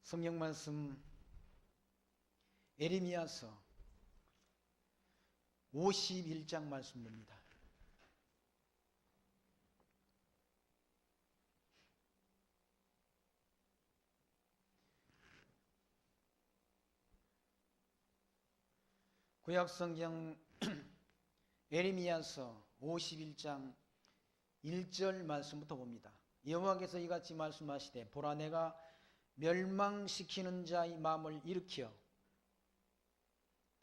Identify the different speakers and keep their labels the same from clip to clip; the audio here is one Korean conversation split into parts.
Speaker 1: 성경 말씀 예레미야서 51장 말씀입니다. 구약성경 예레미야서 51장 1절 말씀부터 봅니다. 여호와께서 이같이 말씀하시되 보라 내가 멸망시키는 자의 마음을 일으켜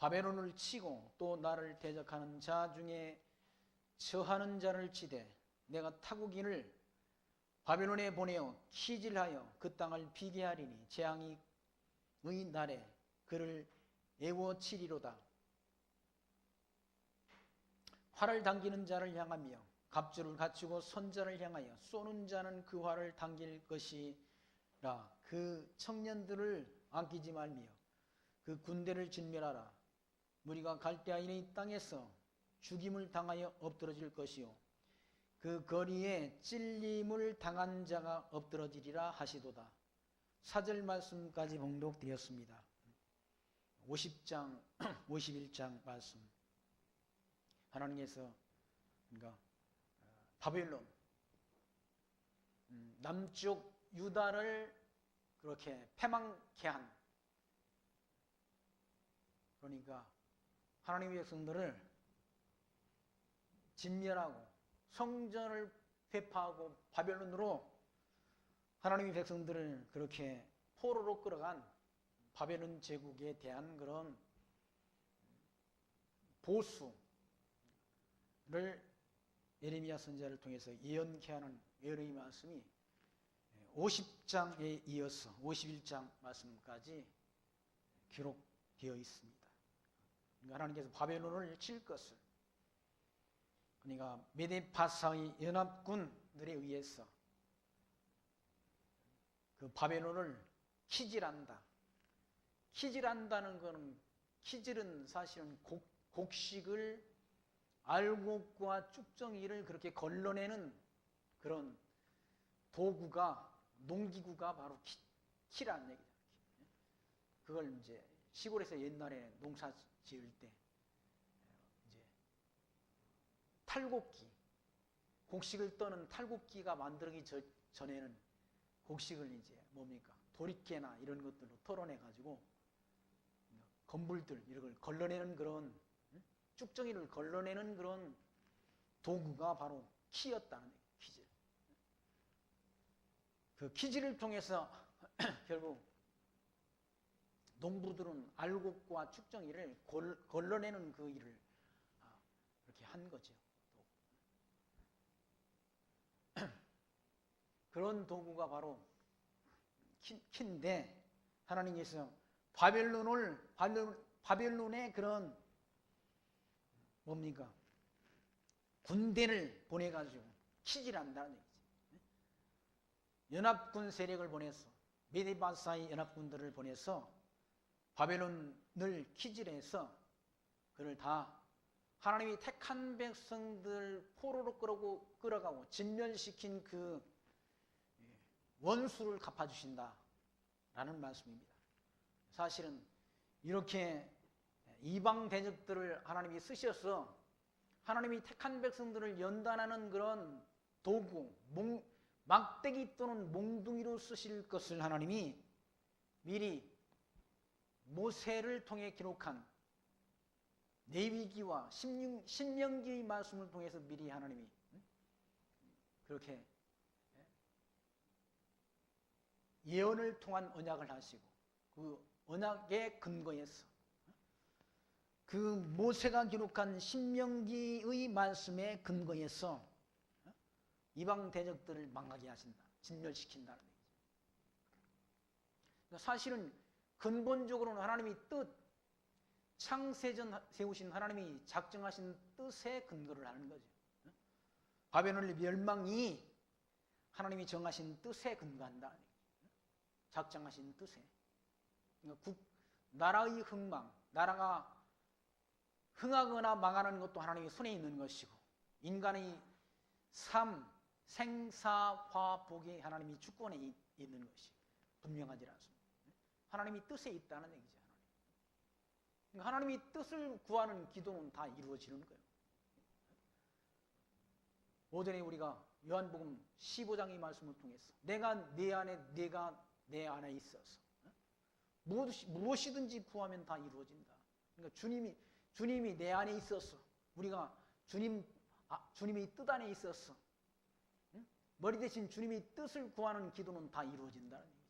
Speaker 1: 바벨론을 치고 또 나를 대적하는 자 중에 처하는 자를 치되 내가 타국인을 바벨론에 보내어 키질하여 그 땅을 비게 하리니 재앙의 날에 그를 애워치리로다. 활을 당기는 자를 향하며 갑주를 갖추고 선자를 향하여 쏘는 자는 그 활을 당길 것이라. 그 청년들을 아끼지 말며 그 군대를 진멸하라. 무리가 갈대아인의 땅에서 죽임을 당하여 엎드러질 것이요 그 거리에 찔림을 당한 자가 엎드러지리라 하시도다. 4절 말씀까지 봉독되었습니다. 50장 51장 말씀. 하나님께서 그러니까 바벨론 남쪽 유다를 그렇게 패망케 한, 그러니까 하나님의 백성들을 진멸하고 성전을 회파하고 바벨론으로 하나님의 백성들을 그렇게 포로로 끌어간 바벨론 제국에 대한 그런 보수를 예레미야 선지자를 통해서 예언케 하는 예언의 말씀이 50장에 이어서 51장 말씀까지 기록되어 있습니다. 그러니까 하나님께서 바벨론을 칠 것을, 그러니까 메데파사의 연합군들에 의해서 그 바벨론을 키질한다. 키질한다는 것은, 키질은 사실은 곡식을 알곡과 쭉정이를 그렇게 걸러내는 그런 도구가, 농기구가 바로 키라는 얘기죠. 그걸 이제 시골에서 옛날에 농사 지을 때 이제 탈곡기, 곡식을 떠는 탈곡기가 만들기 전에는 곡식을 이제 뭡니까? 도리깨나 이런 것들로 털어내 가지고 건불들 이런 걸 걸러내는 그런, 쭉정이를 걸러내는 그런 도구가 바로 키였다는 얘기예요. 키질. 그 키질을 통해서 결국 농부들은 알곡과 쭉정이를 걸러내는 그 일을 이렇게 한 거죠. 그런 도구가 바로 키인데, 하나님께서 바벨론의 그런 뭡니까? 군대를 보내가지고 키질한다는 얘기죠. 연합군 세력을 보내서, 메데바사의 연합군들을 보내서 바벨론을 키질해서 그를 다 하나님이 택한 백성들 포로로 끌어가고 진멸시킨 그 원수를 갚아주신다라는 말씀입니다. 사실은 이렇게 이방 대적들을 하나님이 쓰셔서 하나님이 택한 백성들을 연단하는 그런 도구, 막대기 또는 몽둥이로 쓰실 것을 하나님이 미리 모세를 통해 기록한 레위기와 신명기의 말씀을 통해서 미리 하나님이 그렇게 예언을 통한 언약을 하시고, 그 언약에 근거해서 그 모세가 기록한 신명기의 말씀에 근거해서 이방 대적들을 망하게 하신다, 진멸시킨다는 얘기죠. 그러니까 사실은 근본적으로는 하나님의 뜻, 창세전 세우신 하나님이 작정하신 뜻에 근거를 하는 거죠. 바벨론의 멸망이 하나님이 정하신 뜻에 근거한다. 작정하신 뜻에. 그러니까 나라의 흥망, 나라가 흥하거나 망하는 것도 하나님의 손에 있는 것이고, 인간의 삶, 생사화복이 하나님이 주권에 있는 것이 분명하지 않습니다. 하나님이 뜻에 있다는 얘기죠. 그러니까 하나님이 뜻을 구하는 기도는 다 이루어지는 거예요. 오전에 우리가 요한복음 15장의 말씀을 통해서 내가 내 안에, 내가 내 안에 있어서 무엇이든지 구하면 다 이루어진다. 그러니까 주님이 내 안에 있어서 우리가 주님이 뜻 안에 있어서 머리 대신 주님이 뜻을 구하는 기도는 다 이루어진다는 얘기죠.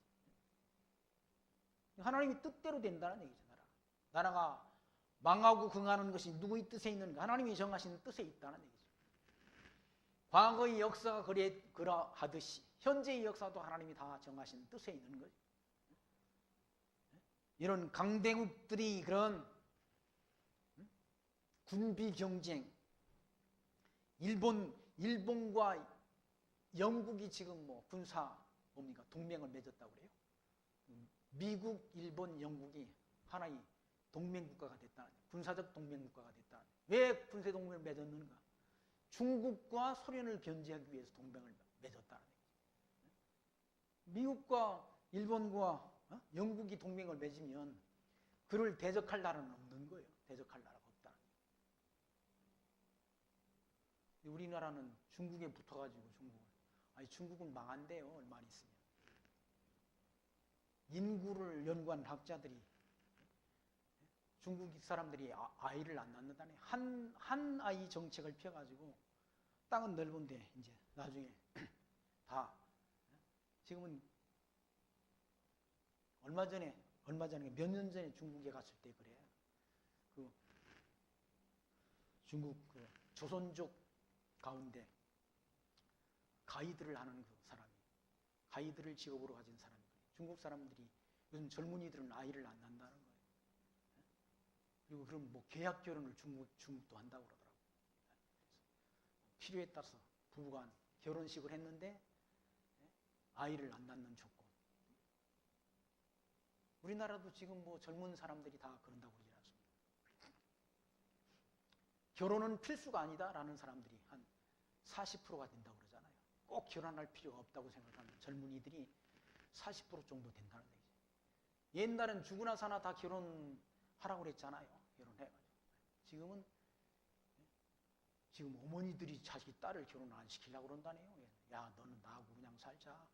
Speaker 1: 하나님이 뜻대로 된다는 얘기죠. 나라가 망하고 흥하는 것이 누구의 뜻에 있는가? 하나님이 정하신 뜻에 있다는 얘기죠. 과거의 역사가 그러하듯이 현재의 역사도 하나님이 다 정하신 뜻에 있는 거죠. 이런 강대국들이 그런 군비 경쟁, 일본과 영국이 지금 뭐 군사 동맹을 맺었다고 그래요. 미국, 일본, 영국이 하나의 동맹국가가 됐다. 군사적 동맹국가가 됐다. 왜 군사 동맹을 맺었는가? 중국과 소련을 견제하기 위해서 동맹을 맺었다는 얘기죠. 미국과 일본과 영국이 동맹을 맺으면 그를 대적할 나라는 없는 거예요. 대적할 나라가 없다는 얘기죠. 우리나라는 중국에 붙어가지고 중국은 망한대요. 얼마나 있으면. 인구를 연구한 학자들이 중국 사람들이 아이를 안 낳는다네. 한 아이 정책을 펴가지고 땅은 넓은데 이제 나중에 다 지금은 얼마 전에 몇 년 전에 중국에 갔을 때 그래. 그 중국 그 조선족 가운데 가이드를 하는 그 사람이 가이드를 직업으로 가진 사람이 중국 사람들이 요즘 젊은이들은 아이를 안 낳는다는 거예요. 그리고 그럼 뭐 계약 결혼을 중국도 한다고 그러더라고요. 필요에 따라서 부부가 결혼식을 했는데 아이를 안 낳는 조건. 우리나라도 지금 뭐 젊은 사람들이 다 그런다고 그러지 않습니까? 결혼은 필수가 아니다라는 사람들이 한 40%가 된다고 그러잖아요. 꼭 결혼할 필요가 없다고 생각하는 젊은이들이 40% 정도 된다는 얘기죠. 옛날엔 죽으나 사나 다 결혼하라고 그랬잖아요. 결혼해가지고. 지금 어머니들이 자기 딸을 결혼 안 시키려고 그런다네요. 야, 너는 나하고 그냥 살자.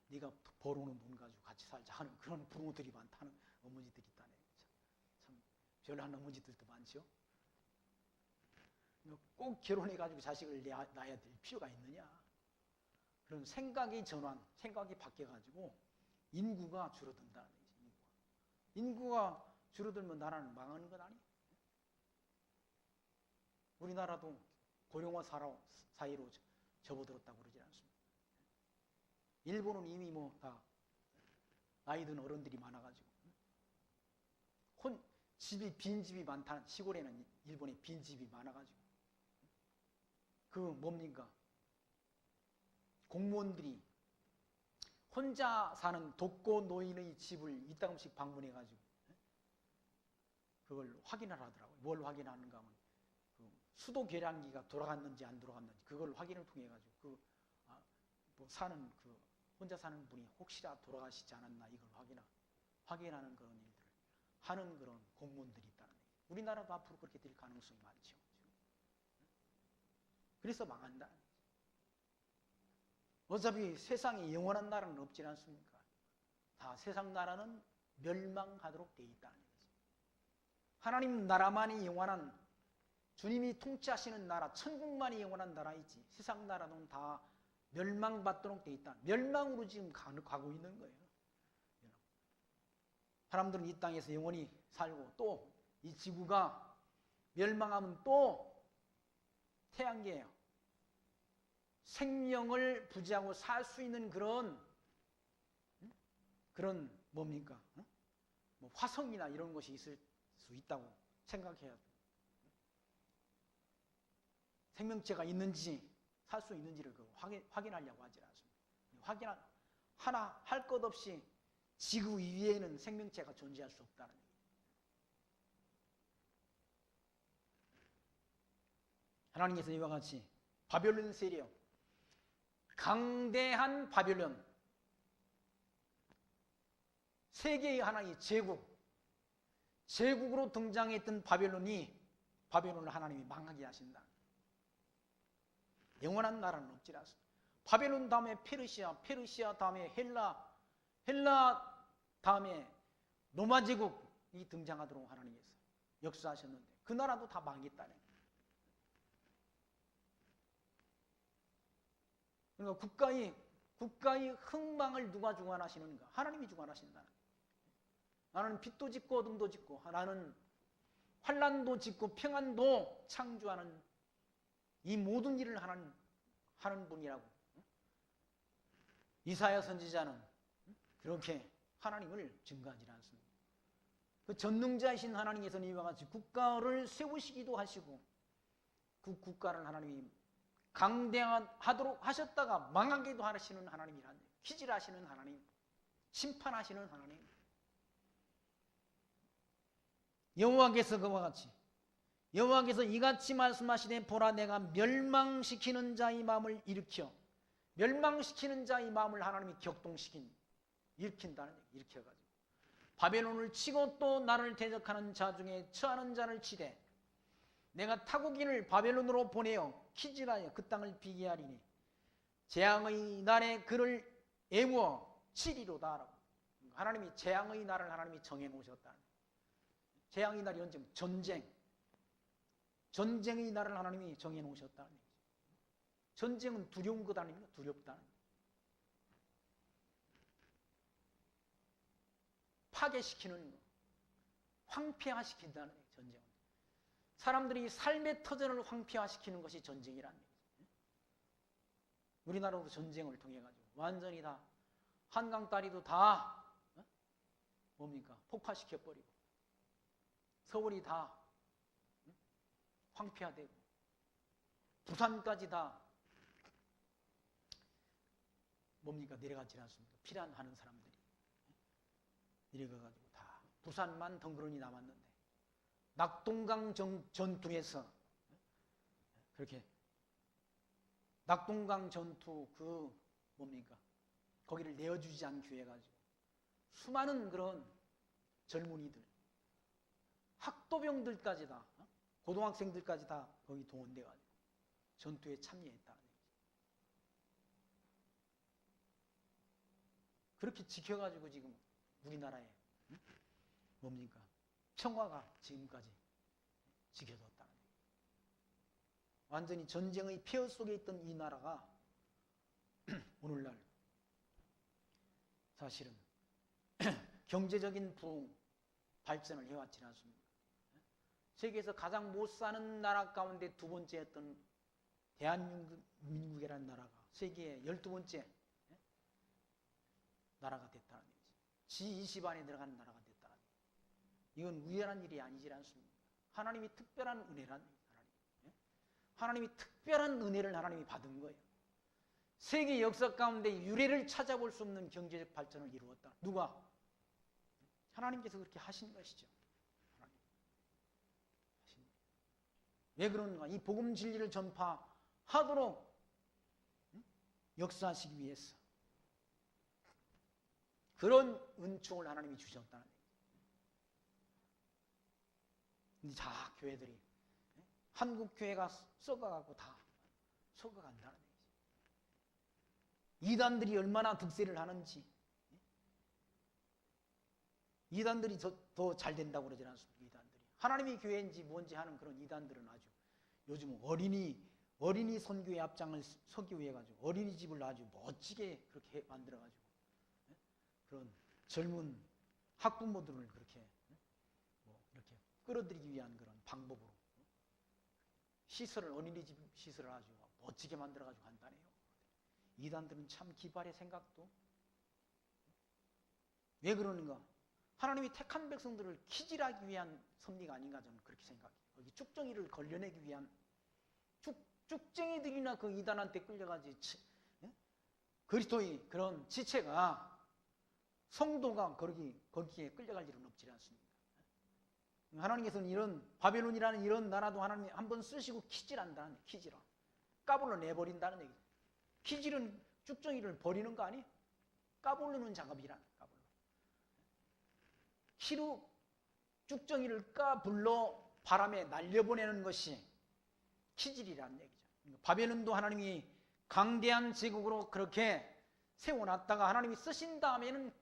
Speaker 1: 네가 벌어오는 돈 가지고 같이 살자 하는 그런 부모들이 많다는 어머니들이 있다네요. 참 별난 어머니들도 많죠. 꼭 결혼해가지고 자식을 낳아야 될 필요가 있느냐. 그런 생각의 전환, 생각이 바뀌어가지고 인구가 줄어든다는 얘기죠. 인구가 줄어들면 나라는 망하는 건 아니에요. 우리나라도 고령화 사회로 접어들었다고 그러지 않습니까? 일본은 이미 뭐 다 나이 든 어른들이 많아가지고 빈집이 많다는 시골에는 일본에 빈집이 많아가지고 그 뭡니까? 공무원들이 혼자 사는 독거 노인의 집을 이따금씩 방문해가지고 그걸 확인을 하더라고요. 뭘 확인하는가 하면 그 수도 계량기가 돌아갔는지 안 돌아갔는지 그걸 확인을 통해 가지고 혼자 사는 분이 혹시나 돌아가시지 않았나 이걸 확인하는 그런 일들을 하는 그런 공무원들이 있다는 얘기예요. 우리나라도 앞으로 그렇게 될 가능성이 많죠. 그래서 망한다. 어차피 세상에 영원한 나라는 없지 않습니까? 다 세상 나라는 멸망하도록 되어 있다는 얘기죠. 하나님 나라만이 영원한 주님이 통치하시는 나라, 천국만이 영원한 나라이지 세상 나라는 다 멸망받도록 되어 있다. 멸망으로 지금 가고 있는 거예요. 사람들은 이 땅에서 영원히 살고 또 이 지구가 멸망하면 또 태양계예요. 생명을 부지하고 살 수 있는 그런 뭡니까? 뭐 화성이나 이런 것이 있을 수 있다고 생각해야 돼요. 생명체가 있는지 살 수 있는지를 확인하려고 하지 않습니다. 하나 할 것 없이 지구 위에는 생명체가 존재할 수 없다는 얘기예요. 하나님께서 이와 같이 바벨론 세력, 강대한 바벨론, 세계의 하나의 제국으로 등장했던 바벨론을 하나님이 망하게 하신다. 영원한 나라는 없지 않습니다. 바벨론 다음에 페르시아 다음에 헬라 다음에 로마 제국이 등장하도록 하나님께서 역사하셨는데 그 나라도 다 망했다네. 그러니까 국가의 흥망을 누가 주관하시는가? 하나님이 주관하신다. 나는 빛도 짓고 어둠도 짓고, 나는 환난도 짓고 평안도 창조하는 이 모든 일을 하는 분이라고. 이사야 선지자는 그렇게 하나님을 증거하지 않습니다. 그 전능자이신 하나님께서는 이와 같이 국가를 세우시기도 하시고, 그 국가를 하나님이 강대하도록 하셨다가 망하게도 하시는 하나님이란, 기질하시는 하나님, 심판하시는 하나님. 여호와께서 그와 같이, 여호와께서 이같이 말씀하시되 보라, 내가 멸망시키는 자의 마음을 일으켜, 멸망시키는 자의 마음을 하나님이 일으킨다는 얘기, 일으켜가지고 바벨론을 치고 또 나를 대적하는 자 중에 처하는 자를 치되 내가 타국인을 바벨론으로 보내어 키질하여 그 땅을 비게 하리니 재앙의 날에 그를 애워 치리로다. 하나님이 재앙의 날을 하나님이 정해놓으셨다. 재앙의 날이 언제? 전쟁의 날을 하나님이 정해놓으셨다는 얘기죠. 전쟁은 두려운 것 아닙니까? 두렵다는. 파괴시키는 것, 황폐화시킨다는 얘기죠. 전쟁은. 사람들이 삶의 터전을 황폐화시키는 것이 전쟁이라는 얘기죠. 우리나라도 전쟁을 통해 가지고 완전히 다 한강 다리도 다 뭡니까? 폭파시켜버리고 서울이 다 황폐화되고 부산까지 다 뭡니까? 내려가지 않습니까? 피난하는 사람들이 내려가가지고 다 부산만 덩그러니 남았는데 낙동강 전투에서 그렇게 낙동강 전투 뭡니까? 거기를 내어주지 않기 위해 가지고 수많은 그런 젊은이들, 학도병들까지 다, 고등학생들까지 다 거기 동원돼 가지고 전투에 참여했다는 얘기죠. 그렇게 지켜가지고 지금 우리나라에 뭡니까? 평화가 지금까지 지켜졌다는 얘기죠. 완전히 전쟁의 폐허 속에 있던 이 나라가 오늘날 사실은 경제적인 부흥, 발전을 해왔지 않습니까? 세계에서 가장 못 사는 나라 가운데 두 번째였던 대한민국이라는 나라가 세계의 12번째 나라가 됐다는 얘기죠. G20 안에 들어가는 나라가 됐다는 얘기죠. 이건 우연한 일이 아니지 않습니까? 하나님이 특별한 은혜란 얘기죠. 하나님이 특별한 은혜를 하나님이 받은 거예요. 세계 역사 가운데 유례를 찾아볼 수 없는 경제적 발전을 이루었다. 누가? 하나님께서 그렇게 하신 것이죠. 왜 그런가? 이 복음 진리를 전파하도록 역사하시기 위해서 그런 은총을 하나님이 주셨다는 얘기죠. 자, 교회들이 한국 교회가 썩어가고 다 썩어간다는 얘기죠. 이단들이 얼마나 득세를 하는지, 이단들이 더 잘 된다고 그러지 않습니까? 이단들이 하나님의 교회인지 뭔지 하는 그런 이단들은 아주 요즘 어린이 선교의 앞장을 서기 위해 가지고 어린이집을 아주 멋지게 그렇게 만들어 가지고 그런 젊은 학부모들을 그렇게 이렇게 끌어들이기 위한 그런 방법으로 어린이집 시설을 아주 멋지게 만들어 가지고 한다네요. 이단들은 참 기발의 생각도. 왜 그러는가? 하나님이 택한 백성들을 키질하기 위한 섭리가 아닌가 저는 그렇게 생각해요. 거기 쭉정이를 걸려내기 위한 쭉정이들이나 그 이단한테 끌려가지 그리스도의 그런 지체가 성도가 거기에 끌려갈 일은 없지 않습니까? 하나님께서는 이런 바벨론이라는 이런 나라도 하나님이 한번 쓰시고 키질한다는 얘기, 키질을 까불러 내버린다는 얘기죠. 키질은 쭉정이를 버리는 거 아니에요? 까불르는 작업이란 까불러. 키루 쭉정이를 까불러 바람에 날려보내는 것이 기질이라는 얘기죠. 바벨론도 하나님이 강대한 제국으로 그렇게 세워놨다가 하나님이 쓰신 다음에는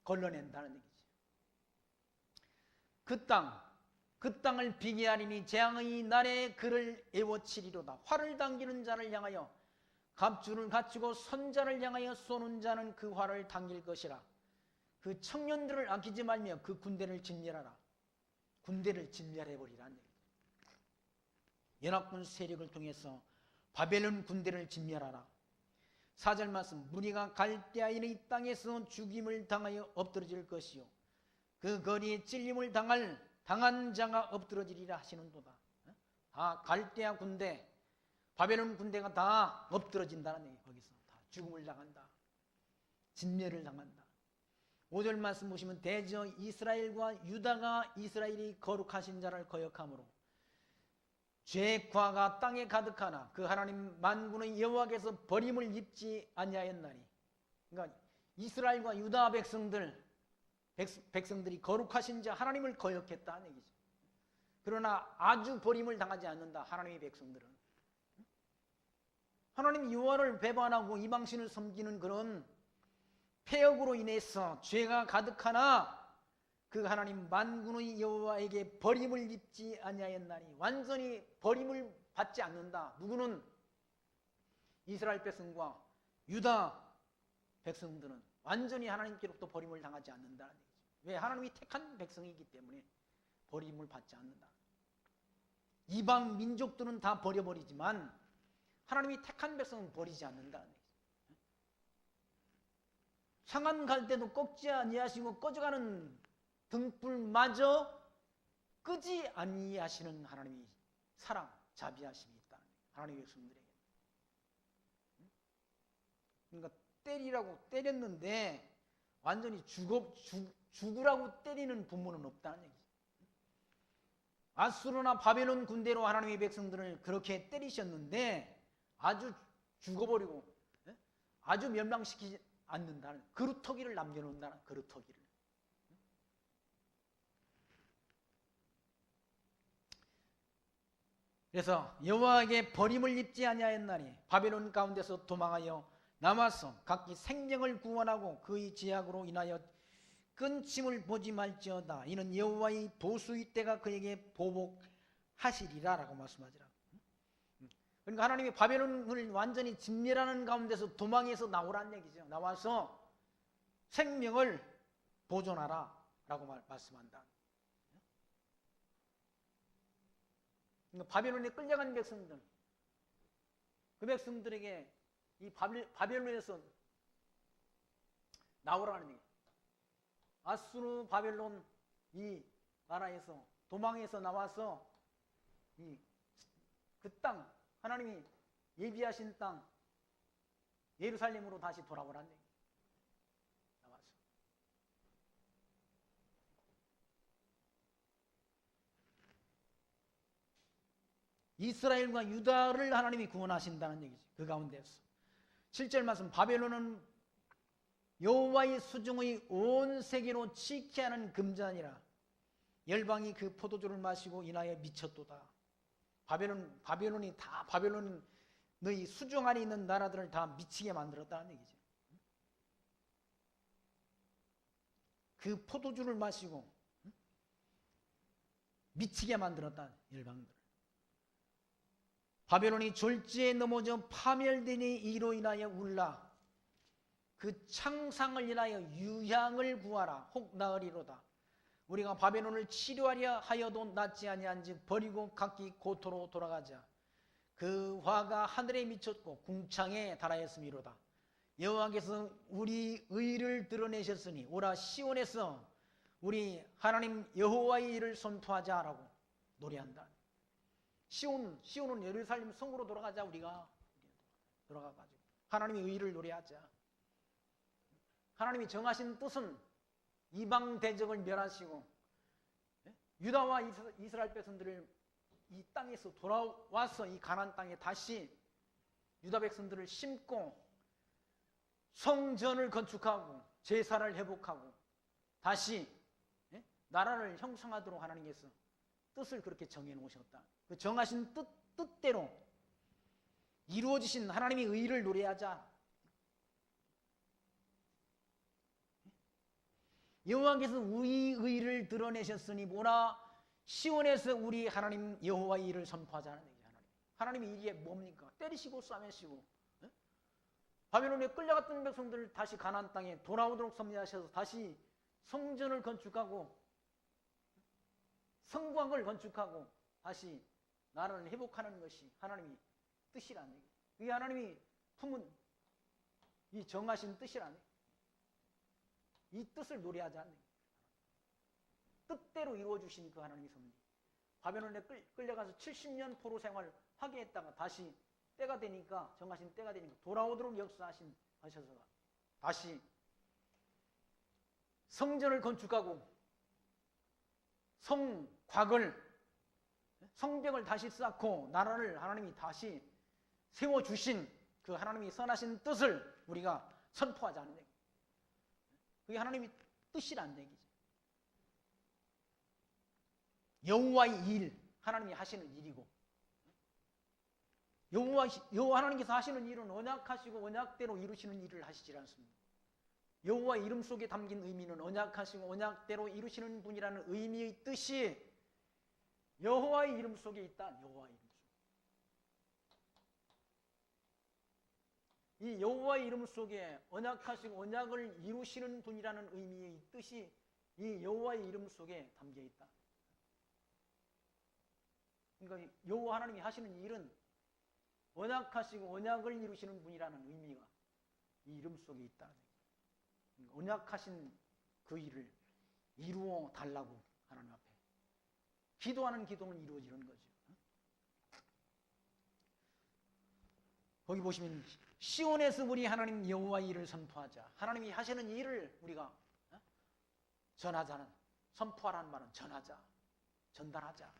Speaker 1: 걸러낸다는 얘기죠. 그 땅을 비기하리니 재앙의 날에 그를 애워치리로다. 활을 당기는 자를 향하여 갑주를 갖추고 선자를 향하여 쏘는 자는 그 활을 당길 것이라. 그 청년들을 아끼지 말며 그 군대를 진멸하라. 군대를 진멸해버리라는 얘기죠. 연합군 세력을 통해서 바벨론 군대를 진멸하라. 4절 말씀, 무리가 갈대아인의 땅에서 죽임을 당하여 엎드러질 것이요 그 거리에 찔림을 당한 자가 엎드러지리라 하시는도다. 다 갈대아 군대, 바벨론 군대가 다 엎드러진다는 얘기. 거기서 다 죽음을 당한다, 진멸을 당한다. 5절 말씀 보시면 대저 이스라엘과 유다가 이스라엘이 거룩하신 자를 거역함으로 죄과가 땅에 가득하나 그 하나님 만군의 여호와께서 버림을 입지 아니하였나니. 그러니까 이스라엘과 유다 백성들이 거룩하신 자 하나님을 거역했다는 얘기죠. 그러나 아주 버림을 당하지 않는다. 하나님의 백성들은 하나님 여호와를 배반하고 이방신을 섬기는 그런 폐역으로 인해서 죄가 가득하나 그 하나님 만군의 여호와에게 버림을 입지 아니하였나니. 완전히 버림을 받지 않는다. 누구는? 이스라엘 백성과 유다 백성들은 완전히 하나님께로부터 버림을 당하지 않는다는 얘기죠. 왜? 하나님이 택한 백성이기 때문에 버림을 받지 않는다. 이방 민족들은 다 버려버리지만 하나님이 택한 백성은 버리지 않는다는 얘기죠. 상한 갈 때도 꺾지 아니하시고 꺼져가는 등불마저 끄지 아니하시는 하나님이 사랑, 자비하심이 있다는 거예요. 하나님의 백성들에게. 그러니까 때리라고 때렸는데 완전히 죽으라고 때리는 부모는 없다는 얘기죠. 아수르나 바벨론 군대로 하나님의 백성들을 그렇게 때리셨는데 아주 죽어버리고 아주 멸망시키지 않는다는, 그루터기를 남겨놓는다는, 그루터기를. 그래서 여호와에게 버림을 입지 아니하였나니 바벨론 가운데서 도망하여 남아서 각기 생명을 구원하고 그의 제약으로 인하여 끊침을 보지 말지어다. 이는 여호와의 보수의 때가 그에게 보복하시리라 라고 말씀하지라. 그러니까 하나님이 바벨론을 완전히 진멸하는 가운데서 도망해서 나오라는 얘기죠. 나와서 생명을 보존하라 라고 말씀한다. 그러니까 바벨론에 끌려간 백성들, 그 백성들에게 이 바벨론에서 나오라는 얘기. 아수르 바벨론 이 나라에서 도망해서 나와서 그 땅, 하나님이 예비하신 땅 예루살렘으로 다시 돌아오라는 얘기. 나와서 이스라엘과 유다를 하나님이 구원하신다는 얘기지. 그 가운데서 7절 말씀, 바벨론은 여호와의 수중의 온 세계로 지게 하는 금잔이라. 열방이 그 포도주를 마시고 인하여 미쳤도다. 바벨론이 다, 바벨론 너희 수중 안에 있는 나라들을 다 미치게 만들었다는 얘기죠. 그 포도주를 마시고 미치게 만들었다. 열방들. 바벨론이 졸지에 넘어져 파멸되니 이로 인하여 울라. 그 창상을 인하여 유향을 구하라. 혹 나으리로다. 우리가 바벨론을 치료하려 하여도 낫지 아니한즉 버리고 각기 고토로 돌아가자. 그 화가 하늘에 미쳤고 궁창에 달하였음이로다. 여호와께서 우리 의를 드러내셨으니 오라 시온에서 우리 하나님 여호와의 일을 선포하자라고 노래한다. 시온은 예루살렘 성으로 돌아가자. 우리가 돌아가가지고 하나님의 의를 노래하자. 하나님이 정하신 뜻은 이방 대적을 멸하시고 유다와 이스라엘 백성들을 이 땅에서 돌아와서 이 가나안 땅에 다시 유다 백성들을 심고 성전을 건축하고 제사를 회복하고 다시 나라를 형성하도록 하나님께서 뜻을 그렇게 정해 놓으셨다. 그 정하신 뜻대로 이루어지신 하나님의 의를 노래하자. 여호와께서 우리 의를 드러내셨으니 보라 시온에서 우리 하나님 여호와의 일을 선포하자는 얘기죠. 하나님의 일이 뭡니까? 때리시고 싸매시고 바벨론에 끌려갔던 백성들을 다시 가나안 땅에 돌아오도록 섭리하셔서 다시 성전을 건축하고 성곽을 건축하고 다시 나라를 회복하는 것이 하나님의 뜻이라는 얘기죠. 그게 하나님이 품은 이 정하신 뜻이라는 얘기죠. 이 뜻을 노래하자는 얘기죠. 뜻대로 이루어주신 그 하나님의 섭리. 바벨론에 끌려가서 70년 포로 생활을 하게 했다가 다시 때가 되니까 정하신 때가 되니까 돌아오도록 역사하셔서 다시 성전을 건축하고 성곽을 성벽을 다시 쌓고 나라를 하나님이 다시 세워주신 그 하나님이 선하신 뜻을 우리가 선포하자는 얘기. 그게 하나님의 뜻이라는 얘기죠. 여호와의 일, 하나님이 하시는 일이고 여호와 하나님께서 하시는 일은 언약하시고 언약대로 이루시는 일을 하시지 않습니다. 여호와의 이름 속에 담긴 의미는 언약하시고 언약대로 이루시는 분이라는 의미의 뜻이 여호와의 이름 속에 있다. 여호와의 이름 속에. 이 여호와의 이름 속에 언약하시고 언약을 이루시는 분이라는 의미의 뜻이 이 여호와의 이름 속에 담겨 있다. 그러니까 여호와 하나님이 하시는 일은 언약하시고 언약을 이루시는 분이라는 의미가 이 이름 속에 있다. 언약하신 그 일을 이루어 달라고 하나님 앞에 기도하는 기도는 이루어지는 거죠. 거기 보시면 시온에서 우리 하나님 여호와의 일을 선포하자. 하나님이 하시는 일을 우리가 전하자는, 선포하라는 말은 전하자, 전달하자.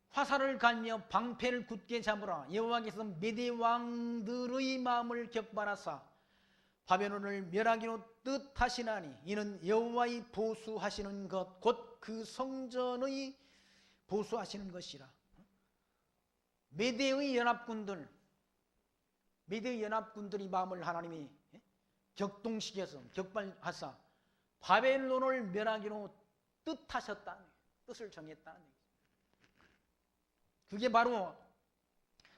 Speaker 1: 화살을 갈며 방패를 굳게 잡으라. 여호와께서 메대 왕들의 마음을 격발하사 바벨론을 멸하기로 뜻하시나니 이는 여호와의 보수하시는 것 곧 그 성전의 보수하시는 것이라. 메대의 연합군들이 마음을 하나님이 격동시켜서 격발하사 바벨론을 멸하기로 뜻하셨다는, 뜻을 정했다는 얘기죠. 그게 바로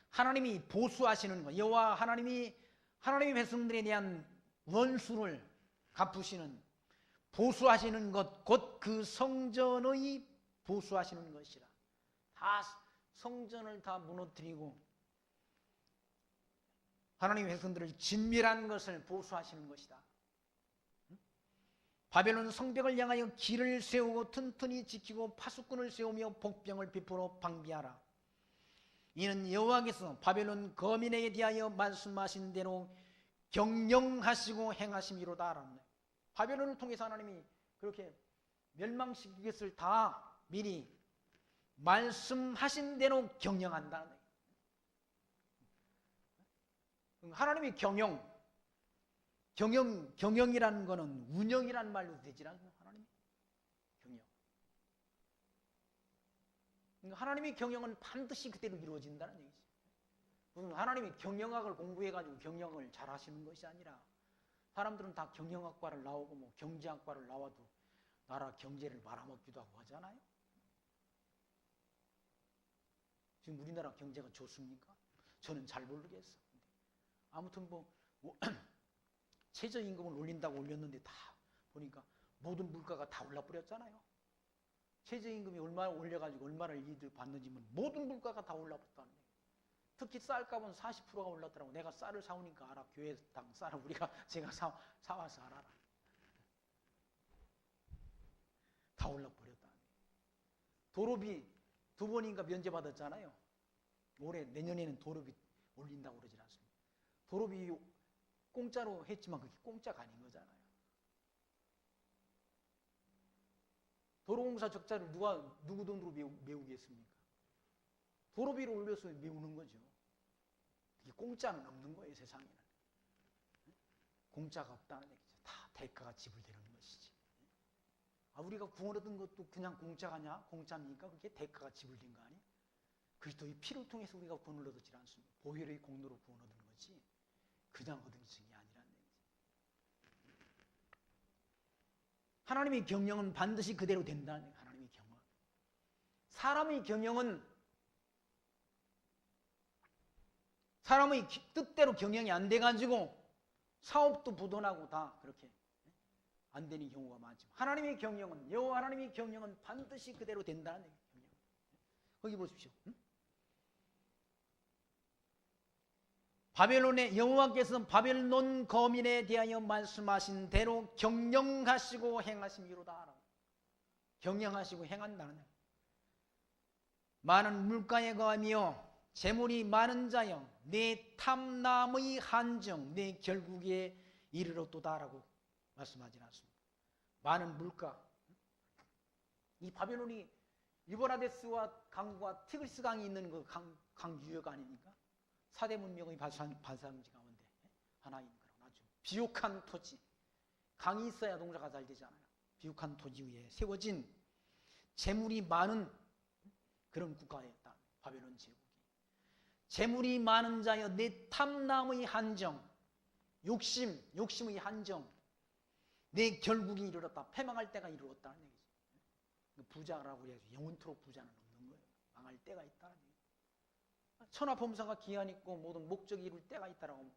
Speaker 1: 하나님이 보수하시는 것, 여호와 하나님이 하나님의 백성들에 대한 원수를 갚으시는, 보수하시는 것, 곧 그 성전의 보수하시는 것이라. 다 성전을 다 무너뜨리고 하나님의 백성들을 진멸한 것을 보수하시는 것이다. 바벨론 성벽을 향하여 길을 세우고 튼튼히 지키고 파수꾼을 세우며 복병을 베풀어 방비하라. 이는 여호와께서 바벨론 거민에게 대하여 말씀하신 대로 경영하시고 행하심이로다 알았네. 바벨론을 통해서 하나님이 그렇게 멸망시킬 것을 다 미리 말씀하신 대로 경영한다는 거예요. 하나님이 경영이라는 것은 운영이라는 말로 되지 않아요. 하나님이 경영. 하나님의 경영은 반드시 그대로 이루어진다는 얘기죠. 무슨 하나님이 경영학을 공부해가지고 경영을 잘 하시는 것이 아니라 사람들은 다 경영학과를 나오고 뭐 경제학과를 나와도 나라 경제를 말아먹기도 하고 하잖아요. 지금 우리나라 경제가 좋습니까? 저는 잘 모르겠어. 아무튼 최저임금을 올린다고 올렸는데 다 보니까 모든 물가가 다 올라버렸잖아요. 최저임금이 얼마나 올려가지고 얼마나 이익을 받는지 모든 물가가 다 올라버렸다는 얘기예요. 특히 쌀값은 40%가 올랐더라고. 내가 쌀을 사오니까 알아. 교회당 쌀을 제가 사와서 알아라. 다 올라버렸다는 얘기예요. 도로비 2번인가 면제받았잖아요. 내년에는 도로비 올린다고 그러지 않습니다. 도로비 공짜로 했지만 그게 공짜가 아닌 거잖아요. 도로공사 적자를 누구 돈으로 메우겠습니까? 도로비를 올려서 메우는 거죠. 이게 공짜는 없는 거예요, 세상에는. 공짜가 없다는 얘기죠. 다 대가가 지불되는 것이지. 우리가 구원 얻은 것도 그냥 공짜가냐? 공짜입니까? 그게 대가가 지불된 거 아니에요? 그리스도의 피를 통해서 우리가 구원을 얻었지 않습니까? 보혈의 공로로 구원 얻은 거지 그냥 얻은 것이 아니라는 얘기죠. 하나님의 경영은 반드시 그대로 된다는 얘기예요. 하나님의 경영. 사람의 경영은 사람의 뜻대로 경영이 안 돼가지고 사업도 부도나고 다 그렇게 안 되는 경우가 많죠. 하나님의 경영은, 여호와 하나님의 경영은 반드시 그대로 된다는 얘기예요. 거기 보십시오. 바벨론의 여호와께서 바벨론 거민에 대하여 말씀하신 대로 경영하시고 행하심이로다. 경영하시고 행한다는 거예요. 많은 물가에 거하며 재물이 많은 자여 내 탐남의 한정 내 결국에 이르렀도다라고 말씀하지 않습니다. 많은 물가. 이 바벨론이 유브라데스와 강과 티그리스 강이 있는 그 강 유역 아닙니까? 4대 문명의 발상지 가운데 하나인 그런 아주 비옥한 토지. 강이 있어야 농사가 잘 되잖아요. 비옥한 토지 위에 세워진 재물이 많은 그런 국가였다. 바벨론 제국이. 재물이 많은 자여 내 탐남의 한정, 욕심의 한정, 내 결국이 이르렀다. 패망할 때가 이르렀다는 얘기죠. 부자라고 해서 영원토록 부자는 없는 거예요. 망할 때가 있다는 얘기죠. 천하범사가 기한 있고 모든 목적이 이룰 때가 있다라고.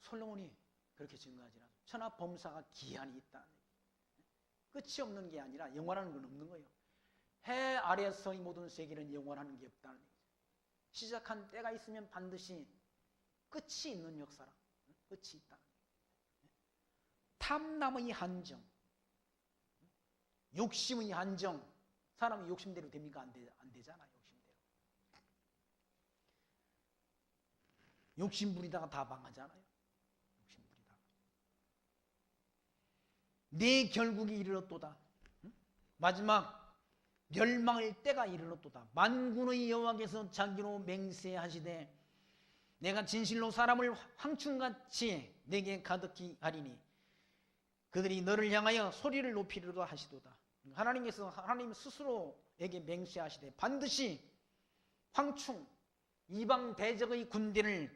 Speaker 1: 솔로몬이 그렇게 증거하지 않습니다. 천하범사가 기한이 있다는 얘기죠. 끝이 없는 게 아니라 영원하는 건 없는 거예요. 해 아래에서의 모든 세계는 영원하는 게 없다는 얘기죠. 시작한 때가 있으면 반드시 끝이 있는 역사라. 끝이 있다. 탐남의 한정, 욕심의 한정. 사람이 욕심대로 됩니까? 안 되잖아요. 욕심대로. 욕심 부리다가 다 망하잖아요. 욕심 부리다가. 내 결국이 이르렀도다. 마지막 멸망할 때가 이르렀도다. 만군의 여호와께서 자기로 맹세하시되 내가 진실로 사람을 황충같이 내게 가득히 하리니 그들이 너를 향하여 소리를 높이리로다 하시도다. 하나님께서 하나님 스스로에게 맹세하시되 반드시 황충 이방 대적의 군대를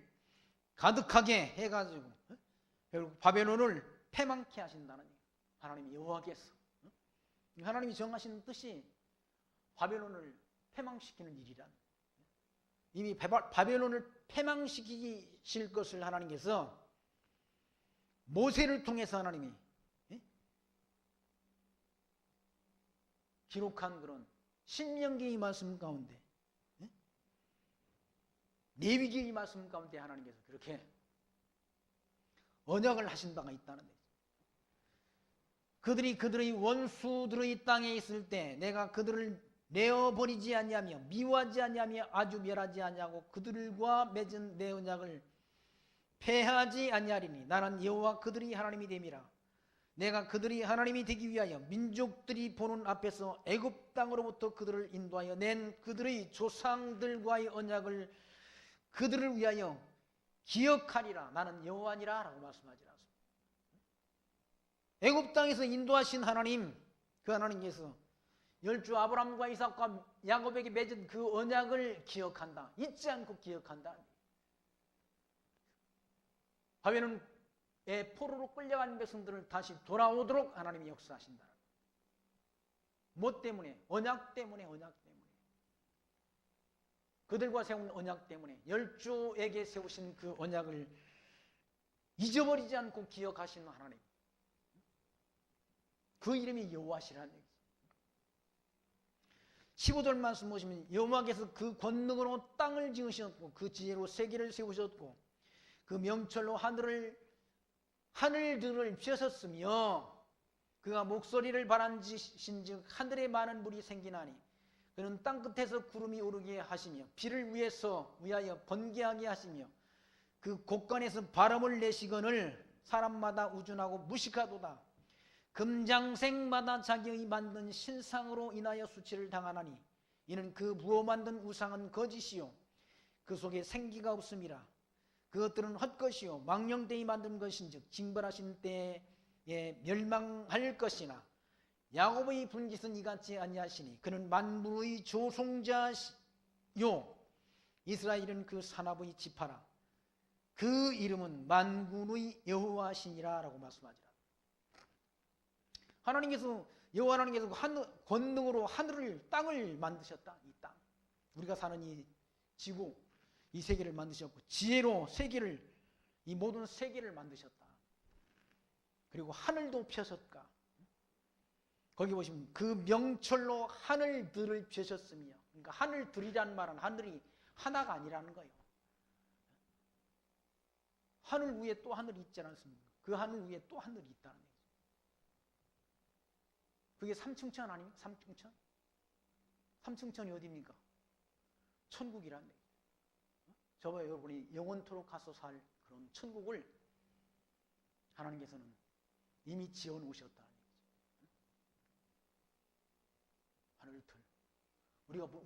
Speaker 1: 가득하게 해가지고 결국 바벨론을 패망케 하신다는 얘기예요. 하나님 여호와께서. 하나님이 정하시는 뜻이 바벨론을 패망시키는 일이란. 이미 바벨론을 패망시키실 것을 하나님께서 모세를 통해서 하나님이 기록한 그런 신명기의 말씀 가운데, 레위기의 말씀 가운데 하나님께서 그렇게 언약을 하신 바가 있다는 거죠. 그들이 그들의 원수들의 땅에 있을 때 내가 그들을 내어버리지 아니하며 미워하지 아니하며 아주 멸하지 아니하고 그들과 맺은 내 언약을 폐하지 아니하리니 나는 여호와 그들이 하나님이 됨이라. 내가 그들이 하나님이 되기 위하여 민족들이 보는 앞에서 애굽 땅으로부터 그들을 인도하여 낸 그들의 조상들과의 언약을 그들을 위하여 기억하리라. 나는 여호와니라 라고 말씀하지 않습니다. 애굽 땅에서 인도하신 하나님, 그 하나님께서 열주 아브라함과 이삭과 야곱에게 맺은 그 언약을 기억한다. 잊지 않고 기억한다. 바벨론의 포로로 끌려간 백성들을 다시 돌아오도록 하나님이 역사하신다. 뭐 때문에? 언약 때문에, 언약 때문에. 그들과 세운 언약 때문에, 열주에게 세우신 그 언약을 잊어버리지 않고 기억하시는 하나님. 그 이름이 여호와시라는 얘기죠. 15절 말씀 보시면 여호와께서 그 권능으로 땅을 지으셨고 그 지혜로 세계를 세우셨고 그 명철로 하늘들을 펴셨으며 그가 목소리를 바란지신즉 하늘에 많은 물이 생기나니 그는 땅끝에서 구름이 오르게 하시며 비를 위하여 번개하게 하시며 그 곳간에서 바람을 내시거늘 사람마다 우준하고 무식하도다. 금장색마다 자기의 만든 신상으로 인하여 수치를 당하나니 이는 그 부어 만든 우상은 거짓이요 그 속에 생기가 없음이라. 그것들은 헛것이요 망령되이 만든 것인즉 징벌하신 때에 멸망할 것이나 야곱의 분깃은 이같지 아니하시니 그는 만물의 조송자요 이스라엘은 그 산업의 지파라. 그 이름은 만군의 여호와시니라 라고 말씀하지라. 하나님께서 여호와 하나님께서 권능으로 하늘을 땅을 만드셨다. 이 땅, 우리가 사는 이 지구, 이 세계를 만드셨고 지혜로 세계를, 이 모든 세계를 만드셨다. 그리고 하늘도 펴셨다. 거기 보시면 그 명철로 하늘들을 펴셨으며, 그러니까 하늘들이란 말은 하늘이 하나가 아니라는 거예요. 하늘 위에 또 하늘이 있지 않습니까? 그 하늘 위에 또 하늘이 있다는 거예요. 그게 삼층천 아닙니까? 삼층천? 삼층천이 어디입니까? 천국이란 얘기예요. 저와 여러분이 영원토록 가서 살 그런 천국을 하나님께서는 이미 지어놓으셨다는 얘기죠. 하늘들.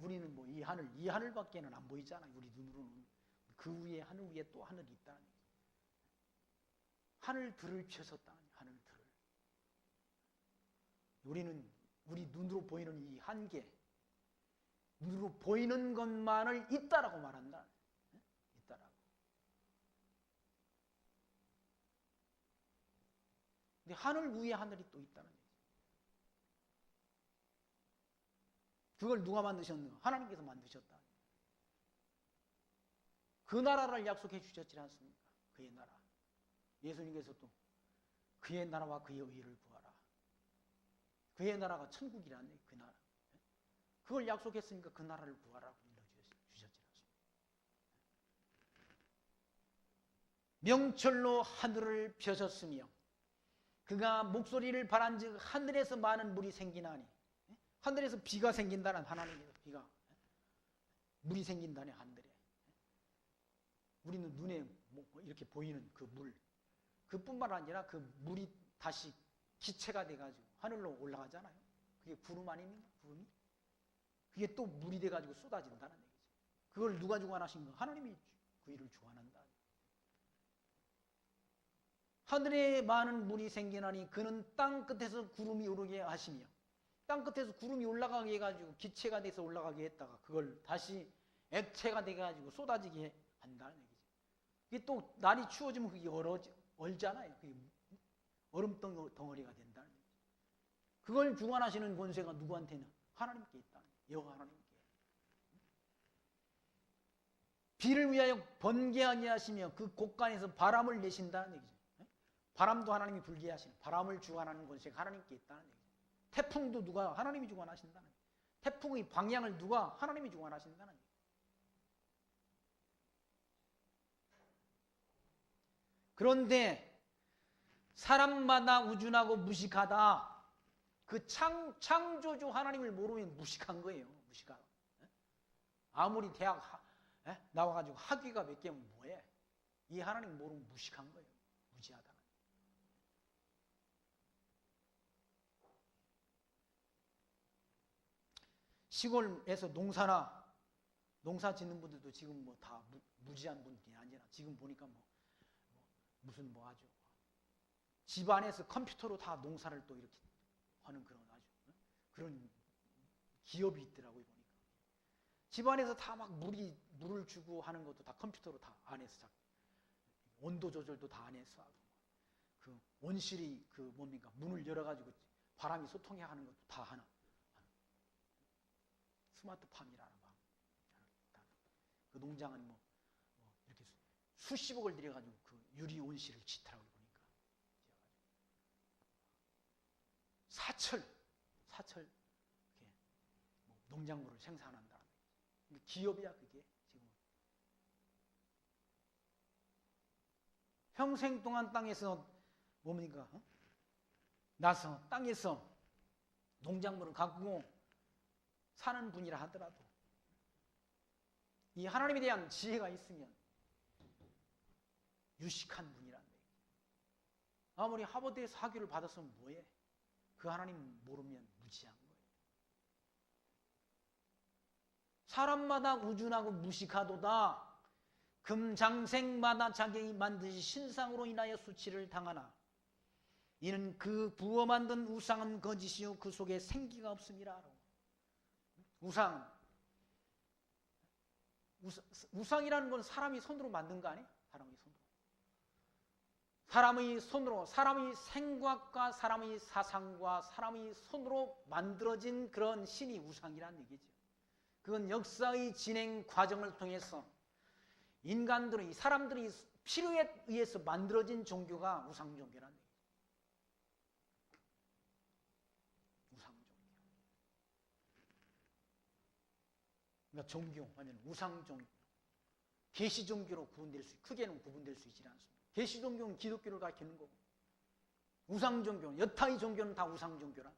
Speaker 1: 우리는 뭐 이 하늘밖에는 안 보이잖아요. 우리 눈으로는. 그 위에, 하늘 위에 또 하늘이 있다는 얘기죠. 하늘들을 펴셨다는 얘기죠. 하늘들을. 우리는 우리 눈으로 보이는 이 한계, 눈으로 보이는 것만을 있다라고 말한다. 있다라고. 근데 하늘 위에 하늘이 또 있다는 얘기죠. 그걸 누가 만드셨는가? 하나님께서 만드셨다. 그 나라를 약속해 주셨지 않습니까? 그의 나라. 예수님께서 또 그의 나라와 그의 의를 구하라. 그의 나라가 천국이라는 그 나라. 그걸 약속했으니까 그 나라를 구하라고 일러주셨지 않습니까? 명철로 하늘을 펴셨으며 그가 목소리를 바란즉 하늘에서 많은 물이 생기나니, 하늘에서 비가 생긴다는, 하나님께서 비가, 물이 생긴다네. 하늘에 우리는 눈에 이렇게 보이는 그 물, 그뿐만 아니라 그 물이 다시 기체가 돼가지고 하늘로 올라가잖아요. 그게 구름 아닙니까? 구름이? 그게 또 물이 돼가지고 쏟아진다는 얘기죠. 그걸 누가 주관하신 거? 하나님이 그 일을 주관한다. 하늘에 많은 물이 생기나니 그는 땅 끝에서 구름이 오르게 하시며, 땅 끝에서 구름이 올라가게 해가지고 기체가 돼서 올라가게 했다가 그걸 다시 액체가 돼가지고 쏟아지게 한다는 얘기죠. 이게 또 날이 추워지면 그게 얼잖아요. 그게 얼음 덩어리가 된다는 얘기죠. 그걸 주관하시는 권세가 누구한테는? 하나님께 있다. 여호와 하나님께. 비를 위하여 번개하게 하시며 그 곳간에서 바람을 내신다는 얘기죠. 바람도 하나님이 불게 하시는, 바람을 주관하는 권세가 하나님께 있다는 얘기죠. 태풍도 누가? 하나님이 주관하신다는 얘기죠. 태풍의 방향을 누가? 하나님이 주관하신다는 얘기죠. 그런데 사람마다 우준하고 무식하다. 그 창조주 하나님을 모르면 무식한 거예요. 무식하다. 아무리 대학 나와가지고 학위가 몇 개면 뭐해? 이 하나님 모르면 무식한 거예요. 무지하다. 시골에서 농사 짓는 분들도 지금 뭐 다 무지한 분들이 아니라 지금 보니까 무슨 아주 집 안에서 컴퓨터로 다 농사를 또 이렇게 하는 그런 아주 그런 기업이 있더라고요. 보니까 집 안에서 다 막 물을 주고 하는 것도 다 컴퓨터로 다 안에서 온도 조절도 다 안에서 하고 그 온실이 그 뭡니까 문을 열어가지고 바람이 소통해 하는 것도 다 하나. 스마트팜이라는 그 농장은 이렇게 수십억을 들여가지고 그 유리 온실을 짓더라고요. 보니까 사철 이렇게 농작물을 생산한다는 거예요. 기업이야 그게 지금. 평생 동안 땅에서 뭡니까? 나서 땅에서 농작물을 가꾸고 사는 분이라 하더라도 이 하나님에 대한 지혜가 있으면 유식한 분이란 얘기예요. 아무리 하버드에서 학위를 받았으면 뭐해? 그 하나님 모르면 무지한 거예요. 사람마다 우준하고 무식하도다. 금장생마다 자기 만드신 신상으로 인하여 수치를 당하나 이는 그 부어 만든 우상은 거짓이요 그 속에 생기가 없음이라. 우상이라는 건 사람이 손으로 만든 거 아니에요? 사람의 손으로 사람의 생각과 사람의 사상과 사람의 손으로 만들어진 그런 신이 우상이라는 얘기죠. 그건 역사의 진행 과정을 통해서 인간들의 사람들이 필요에 의해서 만들어진 종교가 우상 종교라는 얘기죠. 우상 종교. 그러니까 종교 하면 우상 종교, 계시 종교로 크게는 구분될 수 있지 않습니다. 계시 종교는 기독교를 가리키는 거고, 우상 종교는 여타의 종교는 다 우상 종교라.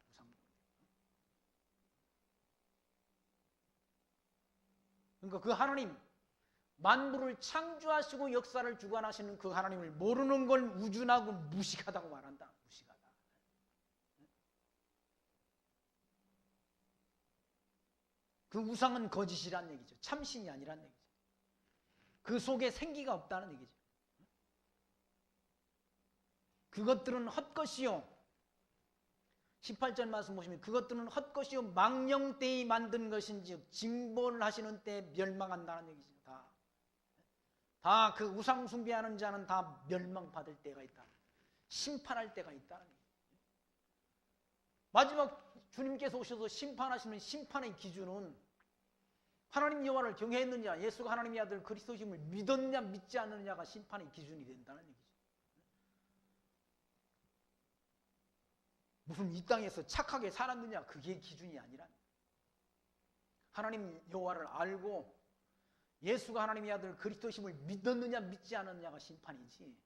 Speaker 1: 그러니까 그 하나님, 만물을 창조하시고 역사를 주관하시는 그 하나님을 모르는 걸 우준하고 무식하다고 말한다. 무식하다. 그 우상은 거짓이란 얘기죠. 참신이 아니란 얘기죠. 그 속에 생기가 없다는 얘기죠. 그것들은 헛것이요. 18절 말씀 보시면 그것들은 헛것이요 망령되이 만든 것인지 징벌을 하시는 때 멸망한다는 얘기죠. 다 그 우상 숭배하는 자는 다 멸망받을 때가 있다. 심판할 때가 있다는 얘기죠. 마지막 주님께서 오셔서 심판하시는 심판의 기준은 하나님 여호와를 경외했느냐, 예수가 하나님의 아들 그리스도심을 믿었느냐 믿지 않느냐가 심판의 기준이 된다는 얘기죠. 무슨 이 땅에서 착하게 살았느냐 그게 기준이 아니라 하나님 여호와를 알고 예수가 하나님의 아들 그리스도심을 믿었느냐 믿지 않았느냐가 심판이지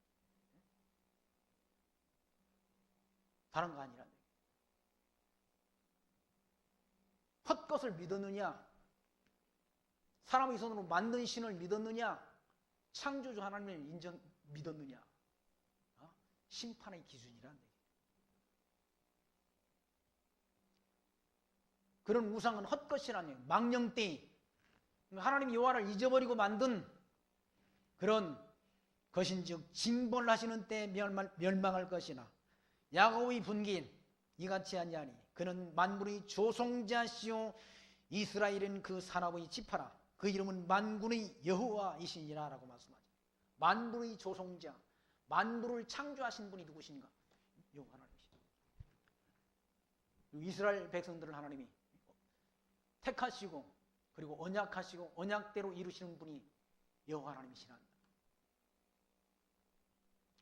Speaker 1: 다른 거 아니라. 헛것을 믿었느냐, 사람의 손으로 만든 신을 믿었느냐, 창조주 하나님을 믿었느냐, 심판의 기준이란 얘기예요. 그런 우상은 헛것이라는 얘기예요. 망령되이 하나님 여호와를 잊어버리고 만든 그런 것인즉 징벌하시는 때 멸망할 것이나 야곱의 분기인 이같이 아니하니 그는 만군의 조송자시오 이스라엘은 그 산업의 지파라 그 이름은 만군의 여호와이시니라 라고 말씀하죠. 만군의 조송자, 만물을 창조하신 분이 누구신가? 여호와 하나님이시죠. 이스라엘 백성들을 하나님이 택하시고 그리고 언약하시고 언약대로 이루시는 분이 여호와 하나님이시라.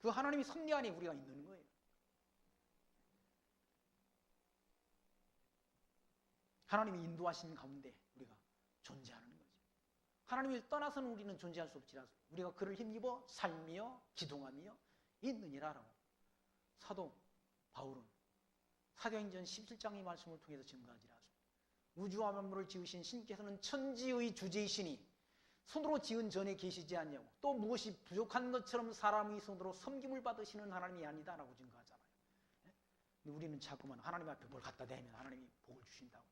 Speaker 1: 그 하나님이 섭리 안에 우리가 있는 거예요. 하나님이 인도하신 가운데 우리가 존재하는 거죠. 하나님을 떠나서는 우리는 존재할 수 없지라 우리가 그를 힘입어 살며 기동하며 있느니라라고 사도 바울은 사도행전 17장의 말씀을 통해서 증거하지라. 우주와 만물을 지으신 신께서는 천지의 주제이시니 손으로 지은 전에 계시지 않냐고 또 무엇이 부족한 것처럼 사람의 손으로 섬김을 받으시는 하나님이 아니다라고 증거하잖아요. 근데 우리는 자꾸만 하나님 앞에 뭘 갖다 대면 하나님이 복을 주신다고.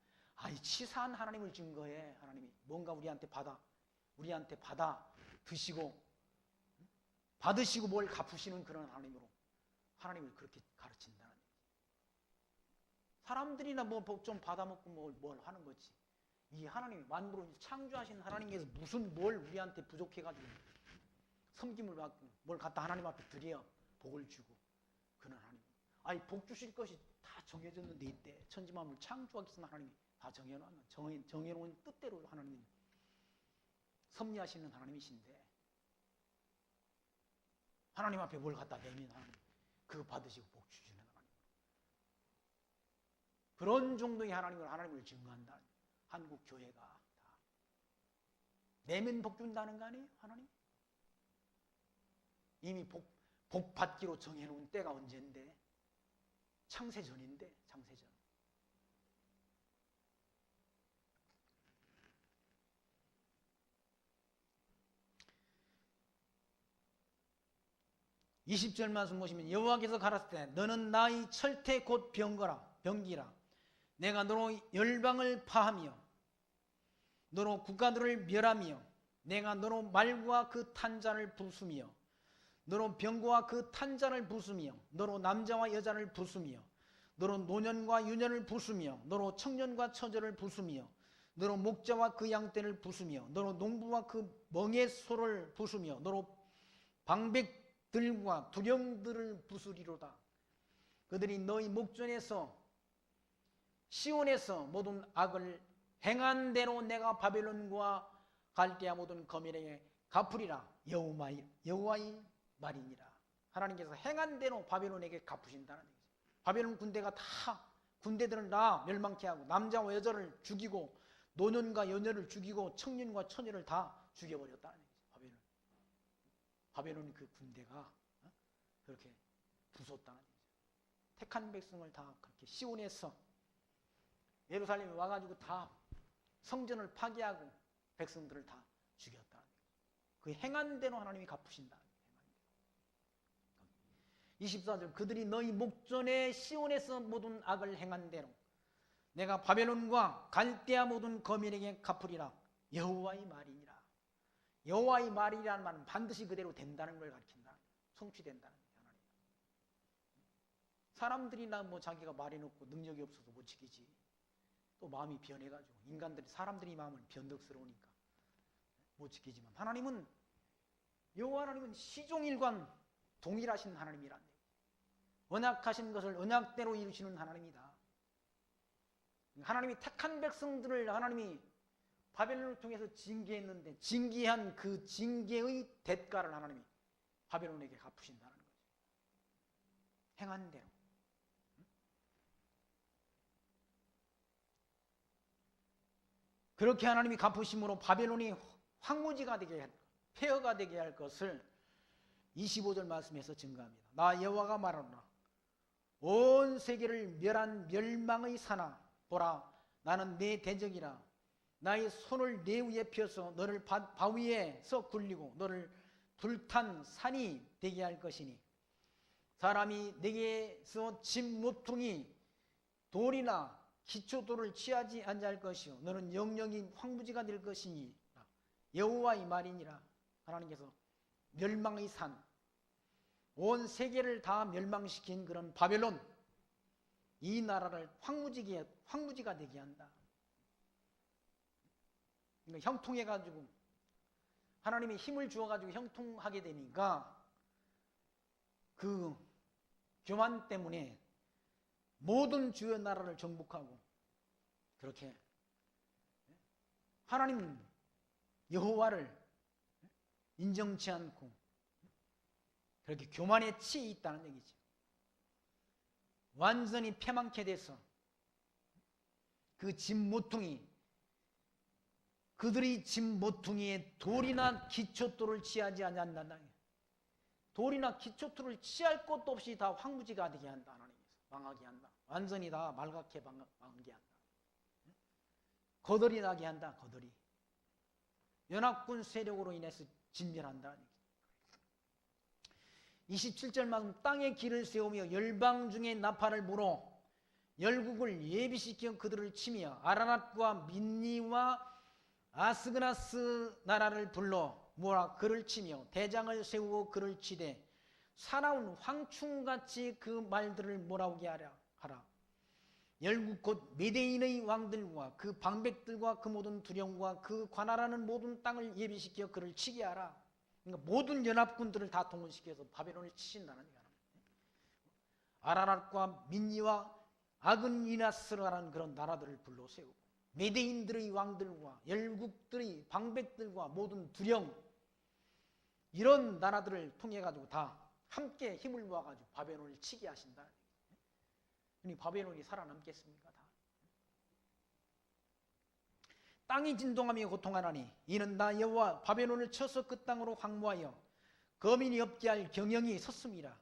Speaker 1: 이 치사한 하나님을 증거해. 하나님이 뭔가 우리한테 받아 드시고 받으시고 뭘 갚으시는 그런 하나님으로 하나님을 그렇게 가르친다는 얘기죠. 사람들이나 뭐 좀 받아먹고 뭘 하는 거지. 이 하나님이 만물을 창조하신 하나님께서 무슨 뭘 우리한테 부족해가지고 섬김을 받고 뭘 갖다 하나님 앞에 드려 복을 주고 그런 하나님. 복 주실 것이 다 정해졌는데 이때 천지만물 창조하기 위해서 하나님이 다 정해놓은 뜻대로 하나님이 섭리하시는 하나님이신데 하나님 앞에 뭘 갖다 내면 하나님 그거 받으시고 복 주시는 하나님. 그런 정도의 하나님을 증거한다. 한국 교회가 다 내면 복 준다는 거 아니에요? 하나님? 이미 복 받기로 정해놓은 때가 언제인데? 창세전인데, 창세전. (20절) 말씀 보시면 여호와께서 가라사대 때 너는 나의 철퇴 곧 병기라 내가 너로 열방을 파하며 너로 국가들을 멸하며 내가 너로 말과 그 탄자를 부수며 너로 병거와 그 탄자를 부수며 너로 남자와 여자를 부수며 너로 노년과 유년을 부수며 너로 청년과 처녀를 부수며 너로 목자와 그 양떼를 부수며 너로 농부와 그 멍에 소를 부수며 너로 방백들과 두령들을 부수리로다. 그들이 너희 목전에서 시온에서 모든 악을 행한 대로 내가 바벨론과 갈대아 모든 거민에게 갚으리라. 여호와의 말이니라. 하나님께서 행한 대로 바벨론에게 갚으신다는 얘기죠. 바벨론 군대가 다 군대들을 다 멸망케 하고 남자와 여자를 죽이고 노년과 여녀를 죽이고 청년과 처녀를 다 죽여버렸다는 얘기죠. 바벨론 그 군대가 그렇게 부쉈다는 얘기죠. 택한 백성을 다 그렇게 시온에서 예루살렘에 와가지고 다 성전을 파괴하고 백성들을 다 죽였다는 거예요. 그 행한 대로 하나님이 갚으신다. 24절 그들이 너희 목전에 시온에서 모든 악을 행한 대로 내가 바벨론과 갈대아 모든 거민에게 갚으리라. 여호와의 말이니라. 여호와의 말이라는 말은 반드시 그대로 된다는 걸 가르친다. 성취된다는 거예요. 사람들이나 뭐 자기가 말이 높고 능력이 없어서 못 지키지. 또 마음이 변해가지고 사람들이 마음은 변덕스러우니까 못 지키지만 하나님은 여호와 하나님은 시종일관 동일하신 하나님이란 얘기예요. 언약하신 것을 언약대로 이루시는 하나님이다. 하나님이 택한 백성들을 하나님이 바벨론을 통해서 징계했는데 징계한 그 징계의 대가를 하나님이 바벨론에게 갚으신다는 거죠. 행한 대로. 그렇게 하나님이 갚으심으로 바벨론이 황무지가 되게 폐허가 되게 할 것을 25절 말씀에서 증거합니다. 나 여호와가 말하노라. 온 세계를 멸한 멸망의 사나 보라 나는 내 대적이라. 나의 손을 내 위에 펴서 너를 바위에서 굴리고 너를 불탄 산이 되게 할 것이니 사람이 내게서 짐 모퉁이 돌이나 기초돌을 취하지 아니할 것이요 너는 영영이 황무지가 될 것이니 여호와의 말이니라. 하나님께서 멸망의 산, 온 세계를 다 멸망시킨 그런 바벨론, 이 나라를 황무지가 되게 한다. 그러니까 형통해가지고 하나님이 힘을 주어가지고 형통하게 되니까 그 교만 때문에 모든 주요 나라를 정복하고 그렇게 하나님 여호와를 인정치 않고 그렇게 교만에 치에 있다는 얘기죠. 완전히 패망케 돼서 그 짐 모퉁이 그들이 짐 모퉁이에 돌이나 기초돌을 취하지 않는다. 돌이나 기초돌을 취할 것도 없이 다 황무지가 되게 한다. 하나님께서 망하게 한다. 완전히 다 말갛게 망하게 한다. 거덜이 나게 한다. 거덜이. 연합군 세력으로 인해서 진멸한다. 27절 말씀 땅에 길을 세우며 열방 중에 나팔을 불어 열국을 예비시켜 그들을 치며 아라랏과 민니와 아스그나스 나라를 불러 모아 그를 치며 대장을 세우고 그를 치되 사나운 황충같이 그 말들을 몰아오게 하라. 열국 곧 메대인의 왕들과 그 방백들과 그 모든 두령과 그 관할하는 모든 땅을 예비시켜 그를 치게 하라. 그러니까 모든 연합군들을 다 동원시켜서 바벨론을 치신다는 얘기야. 아라랏과 민니와 아그니나스라는 그런 나라들을 불러 세우고 메대인들의 왕들과 열국들의 방백들과 모든 두령 이런 나라들을 통해 가지고 다 함께 힘을 모아 가지고 바벨론을 치게 하신다. 그러니 바벨론이 살아남겠습니까? 다. 땅이 진동하며 고통하나니 이는 나 여호와 바벨론을 쳐서 그 땅으로 황무하여 거민이 없게 할 경영이 섰습니다.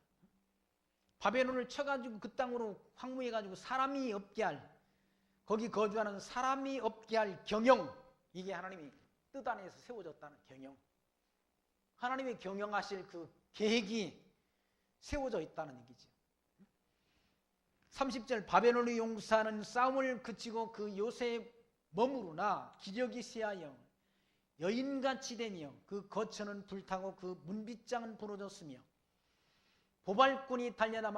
Speaker 1: 바벨론을 쳐가지고 그 땅으로 황무해가지고 사람이 없게 할 거기 거주하는 사람이 없게 할 경영 이게 하나님이 뜻 안에서 세워졌다는 경영 하나님의 경영하실 그 계획이 세워져 있다는 얘기죠. 30절 바벨론의 용사는 싸움을 그치고 그 요새에 머무르나 기력이 쇠하여 여인같이 되며 그 거처는 불타고 그 문빗장은 부러졌으며 보발꾼이 달려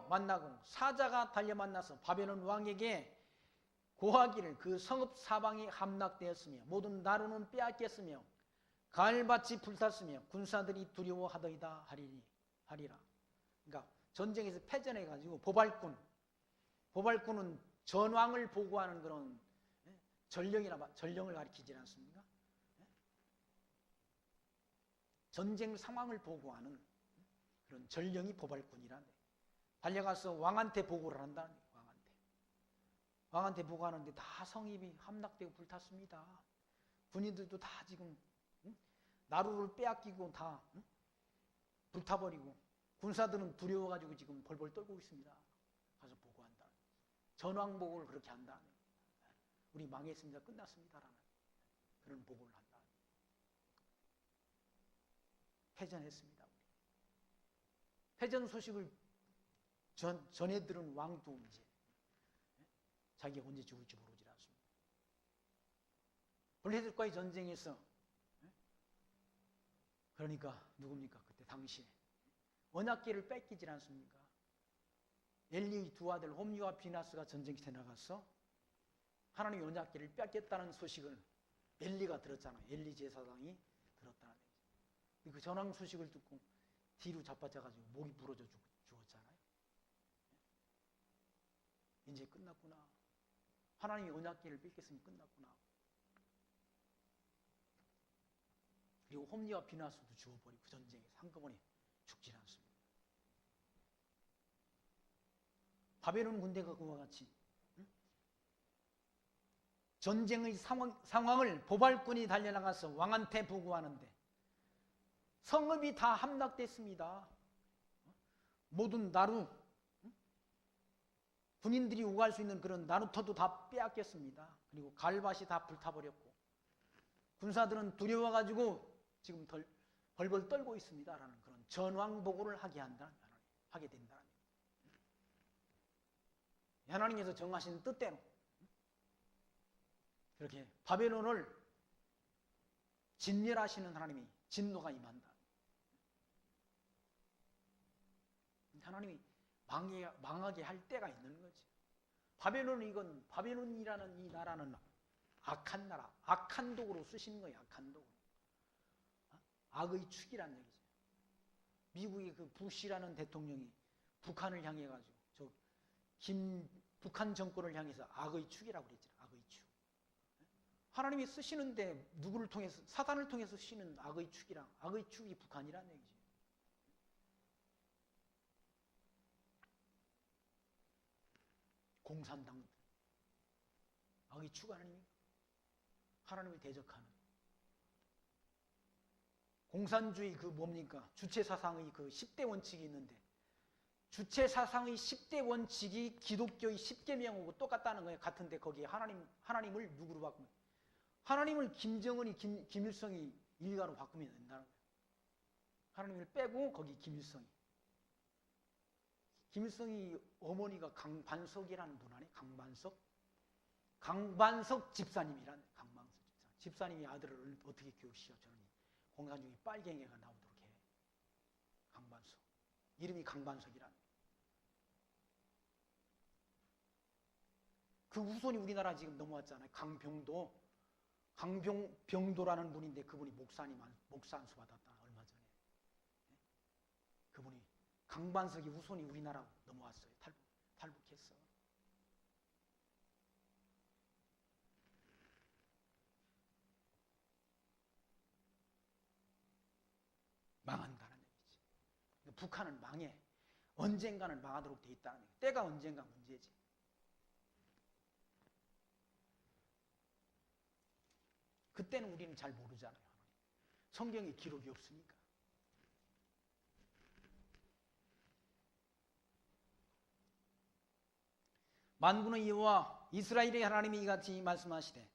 Speaker 1: 만나고 사자가 달려 만나서 바벨론 왕에게 고하기를 그 성읍 사방이 함락되었으며 모든 나루는 빼앗겼으며 가을밭이 불탔으며 군사들이 두려워하더이다 하리라. 그러니까 전쟁에서 패전해가지고 보발꾼은 전왕을 보고하는 그런 전령을 가리키지 않습니까? 전쟁 상황을 보고하는 그런 전령이 보발꾼이라네. 달려가서 왕한테 보고를 한다네. 왕한테 보고하는데 다 성읍이 함락되고 불탔습니다. 군인들도 다 지금 나루를 빼앗기고 다 불타버리고 군사들은 두려워가지고 지금 벌벌 떨고 있습니다. 가서 보고한다. 전왕 보고를 그렇게 한다. 우리 망했습니다. 끝났습니다라는 그런 보고를 한다. 패전했습니다. 패전 소식을 전해 들은 왕도 이제 자기가 언제 죽을지 모르지 않습니다. 블레셋과의 전쟁에서 그러니까 누굽니까? 그때 당시에 언약궤를 뺏기지 않습니까? 엘리의 두 아들 홈리와 비나스가 전쟁터에 나가서 하나님의 언약궤를 뺏겼다는 소식을 엘리가 들었잖아요. 엘리 제사장이 들었다는 얘기죠. 그 전황 소식을 듣고 뒤로 자빠져가지고 목이 부러져 죽었잖아요. 이제 끝났구나. 하나님의 언약궤를 뺏겼으니 끝났구나. 그리고 홈리와 비나스도 죽어버리고 그 전쟁에서 한꺼번에 죽지 않습니다. 바벨론 군대가 그와 같이 전쟁의 상황을 보발꾼이 달려나가서 왕한테 보고하는데 성읍이 다 함락됐습니다. 모든 나루, 군인들이 오갈 수 있는 그런 나루터도 다 빼앗겼습니다. 그리고 갈밭이 다 불타버렸고 군사들은 두려워가지고 지금 벌벌 떨고 있습니다라는 그런 전왕보고를 하게 된다는 하나님께서 정하신 뜻대로 그렇게 바벨론을 진멸하시는 하나님이 진노가 임한다. 하나님이 망하게 할 때가 있는 거지. 바벨론이라는 이 나라는 악한 나라, 악한 도구로 쓰시는 거예요. 악한 도구. 악의 축이라는 얘기죠. 미국의 그 부시라는 대통령이 북한을 향해 가지고 북한 정권을 향해서 악의 축이라고 그랬잖아요. 악의 축. 하나님이 쓰시는데 누구를 통해서 사단을 통해서 쓰시는 악의 축이랑 악의 축이 북한이라는 얘기죠. 공산당 악의 축 아닙니까? 하나님을 대적하는 공산주의 그 뭡니까? 주체사상의 그 10대 원칙이 있는데 주체사상의 10대 원칙이 기독교의 10계명하고 똑같다는 거예요. 같은데 거기에 하나님을 누구로 바꾸면 하나님을 김정은이 김일성이 일가로 바꾸면 된다는 거예요. 하나님을 빼고 거기 김일성이 어머니가 강반석이라는 분 아니에요? 강반석 집사님이란 집사님이 아들을 어떻게 교육시켜 저는 공산주의 빨갱이가 나오도록 해. 강반석. 이름이 강반석이란. 그 후손이 우리나라 지금 넘어왔잖아요. 강병도라는 분인데 그분이 목사 안수 받았다 얼마 전에. 그분이 강반석이 후손이 우리나라 넘어왔어요. 탈북했어. 망한다는 얘기지. 북한은 망해. 언젠가는 망하도록 돼 있다는 얘기. 때가 언젠가 문제지. 그때는 우리는 잘 모르잖아요. 성경에 기록이 없으니까. 만군의 여호와 이스라엘의 하나님이 이같이 말씀하시되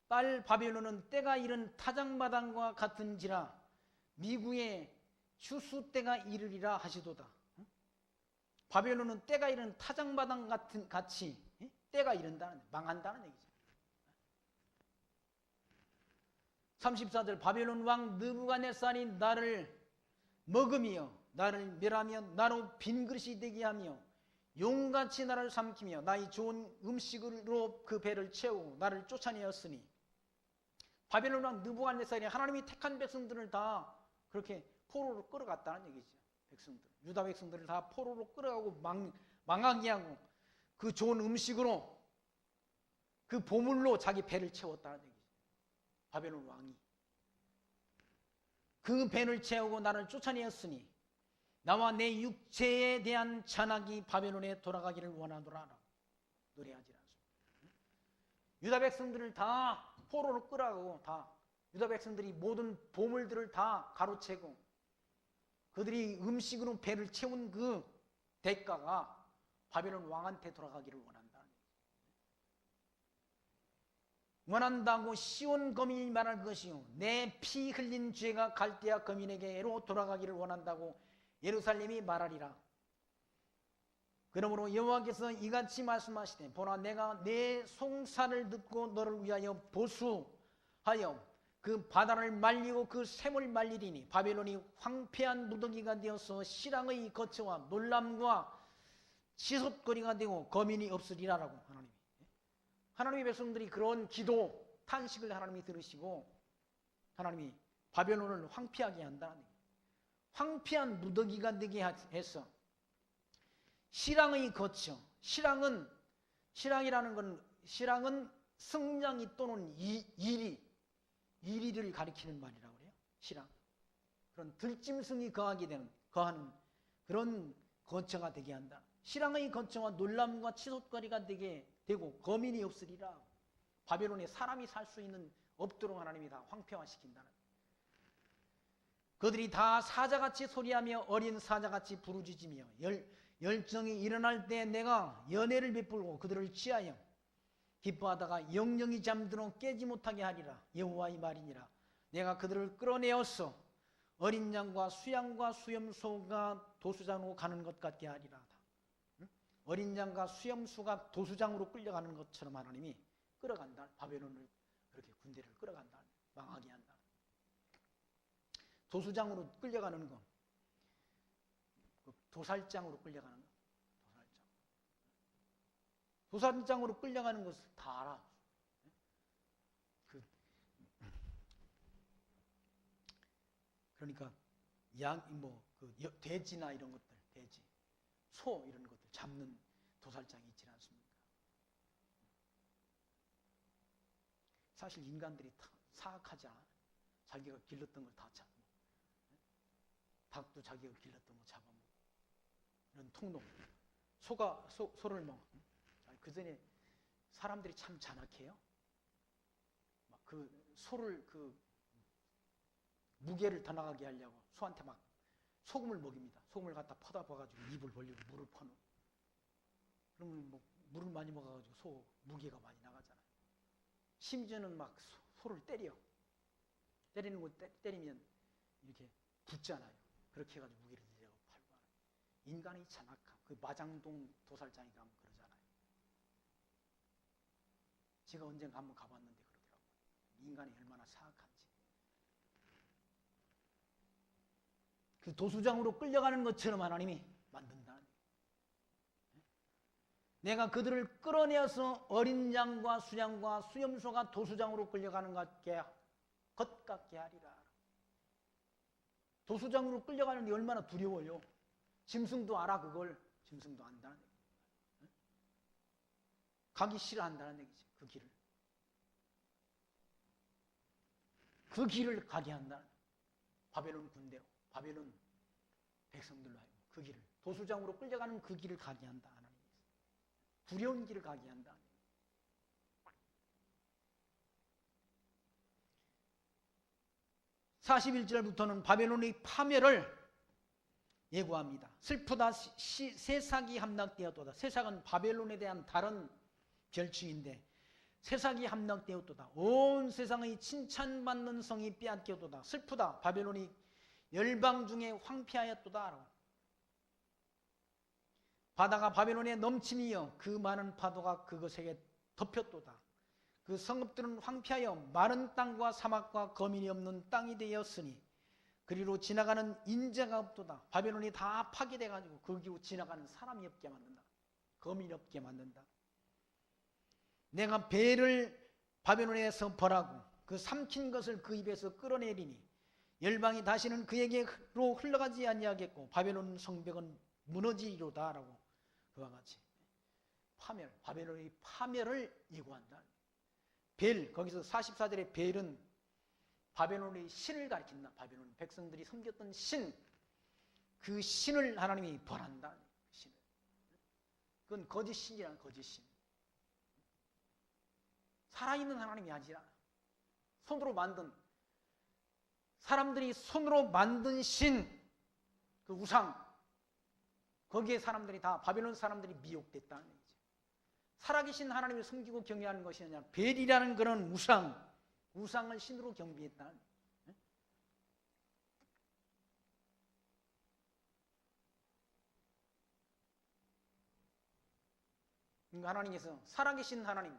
Speaker 1: 딸 바벨론은 때가 이른 타작마당과 같은지라 미구의 추수 때가 이르리라 하시도다. 바벨론은 때가 이른 타작마당 같이 때가 이른다는 망한다는 얘기죠. 34절 바벨론 왕 느부갓네살이 나를 먹으며 나를 멸하며 나로 빈그릇이 되게 하며 용같이 나를 삼키며 나의 좋은 음식으로 그 배를 채우고 나를 쫓아내었으니 바벨론 왕 느부갓네살이 하나님이 택한 백성들을 다 그렇게 포로로 끌어갔다는 얘기죠. 백성들, 유다 백성들을 다 포로로 끌어가고 망하게 하고 그 좋은 음식으로 그 보물로 자기 배를 채웠다는 얘기죠. 바벨론 왕이 그 배를 채우고 나를 쫓아내었으니 나와 내 육체에 대한 잔악이 바벨론에 돌아가기를 원하노라 노래하지 않습니다. 유다 백성들을 다 포로로 끌어가고 다 유다 백성들이 모든 보물들을 다 가로채고 그들이 음식으로 배를 채운 그 대가가 바벨론 왕한테 돌아가기를 원한다고 시온 거민이 말할 것이요 내 피 흘린 죄가 갈대아 거민에게로 돌아가기를 원한다고 예루살렘이 말하리라. 그러므로 여호와께서 이같이 말씀하시되 보라 내가 내 송사를 듣고 너를 위하여 보수하여 그 바다를 말리고 그 샘을 말리리니 바벨론이 황폐한 무더기가 되어서 실랑의 거처와 놀람과 치솟거리가 되고 거민이 없으리라라고 하나님의 백성들이 그런 기도 탄식을 하나님이 들으시고 하나님이 바벨론을 황폐하게 한다는 얘기예요. 황폐한 무더기가 되게 해서 실랑의 거처, 실랑이라는 건 실랑은 승냥이 또는 이리를 가리키는 말이라고 그래요. 실랑. 그런 들짐승이 거하는 그런 거처가 되게 한다. 실랑의 거처와 놀람과 치솟거리가 되게 되고 거민이 없으리라. 바벨론에 사람이 살 수 있는 없도록 하나님이 다 황폐화시킨다는. 그들이 다 사자같이 소리하며 어린 사자같이 부르짖으며 열정이 일어날 때 내가 연애를 베풀고 그들을 취하여 기뻐하다가 영영이 잠들어 깨지 못하게 하리라. 여호와의 말이니라. 내가 그들을 끌어내어서 어린 양과 수양과 수염소가 도수장으로 가는 것 같게 하리라. 어린 양과 수염수가 도수장으로 끌려가는 것처럼 하나님이 끌어간다. 바벨론을 그렇게 군대를 끌어간다. 망하게 한다. 도수장으로 끌려가는 거, 도살장으로 끌려가는 거, 도살장으로 끌려가는 것을 다 알아. 그러니까 돼지나 이런 것들, 돼지, 소 이런 것들 잡는 도살장이 있지 않습니까? 사실 인간들이 사악하지 않아. 자기가 길렀던 걸 다 잡고, 닭도 자기가 길렀던 거 잡아먹고, 이런 통로. 소를 그 전에 사람들이 참 잔악해요. 막 그 소를 무게를 더 나가게 하려고 소한테 막 소금을 먹입니다. 소금을 갖다 퍼다 봐가지고 입을 벌리고 물을 퍼는. 그러면 뭐 물을 많이 먹어가지고 소 무게가 많이 나가잖아요. 심지어는 막 소를 때려. 때리는 거 때리면 이렇게 붙잖아요. 그렇게 해가지고 무게를 내고 팔고 하는. 인간의 잔악함. 그 마장동 도살장에 가면 그러잖아요. 제가 언젠가 한번 가봤는데 그러더라고요. 인간이 얼마나 사악한지. 그 도수장으로 끌려가는 것처럼 하나님이 만든다. 내가 그들을 끌어내어서 어린 양과 수양과 수염소가 도수장으로 끌려가는 것 같게 하리라. 도수장으로 끌려가는 게 얼마나 두려워요. 짐승도 알아 그걸. 짐승도 안다는 얘기죠. 가기 싫어한다는 얘기죠. 그 길을. 그 길을 가게 한다. 바벨론 군대로, 바벨론 백성들로 하여금 그 길을, 도수장으로 끌려가는 그 길을 가게 한다. 두려운 길을 가게 한다. 41절부터는 바벨론의 파멸을 예고합니다. 슬프다 세삭이 함락되었도다. 세삭은 바벨론에 대한 다른 별칭인데 세삭이 함락되었도다. 온 세상의 칭찬받는 성이 빼앗겼도다. 슬프다. 바벨론이 열방 중에 황폐하였도다. 바다가 바벨론에 넘침이여 그 많은 파도가 그것에게 덮였도다. 그 성읍들은 황폐하여 마른 땅과 사막과 거민이 없는 땅이 되었으니 그리로 지나가는 인자가 없도다. 바벨론이 다 파괴돼가지고 거기로 지나가는 사람이 없게 만든다. 거민이 없게 만든다. 내가 배를 바벨론에서 벌하고 그 삼킨 것을 그 입에서 끌어내리니 열방이 다시는 그에게로 흘러가지 아니하겠고 바벨론 성벽은 무너지리로다 라고 그와 같이 파멸, 바벨론의 파멸을 예고한다. 벨, 거기서 44절에 벨은 바벨론의 신을 가리킨다. 바벨론 백성들이 섬겼던 신, 그 신을 하나님이 벌한다. 신을. 그건 거짓 신이란 거짓 신. 살아있는 하나님이 아니라 손으로 만든, 사람들이 손으로 만든 신, 그 우상, 거기에 사람들이 다 바벨론 사람들이 미혹됐다는 얘기죠. 살아계신 하나님을 섬기고 경외하는 것이 아니라 벨이라는 그런 우상을 신으로 경배했다. 그러니까 하나님께서 살아계신 하나님,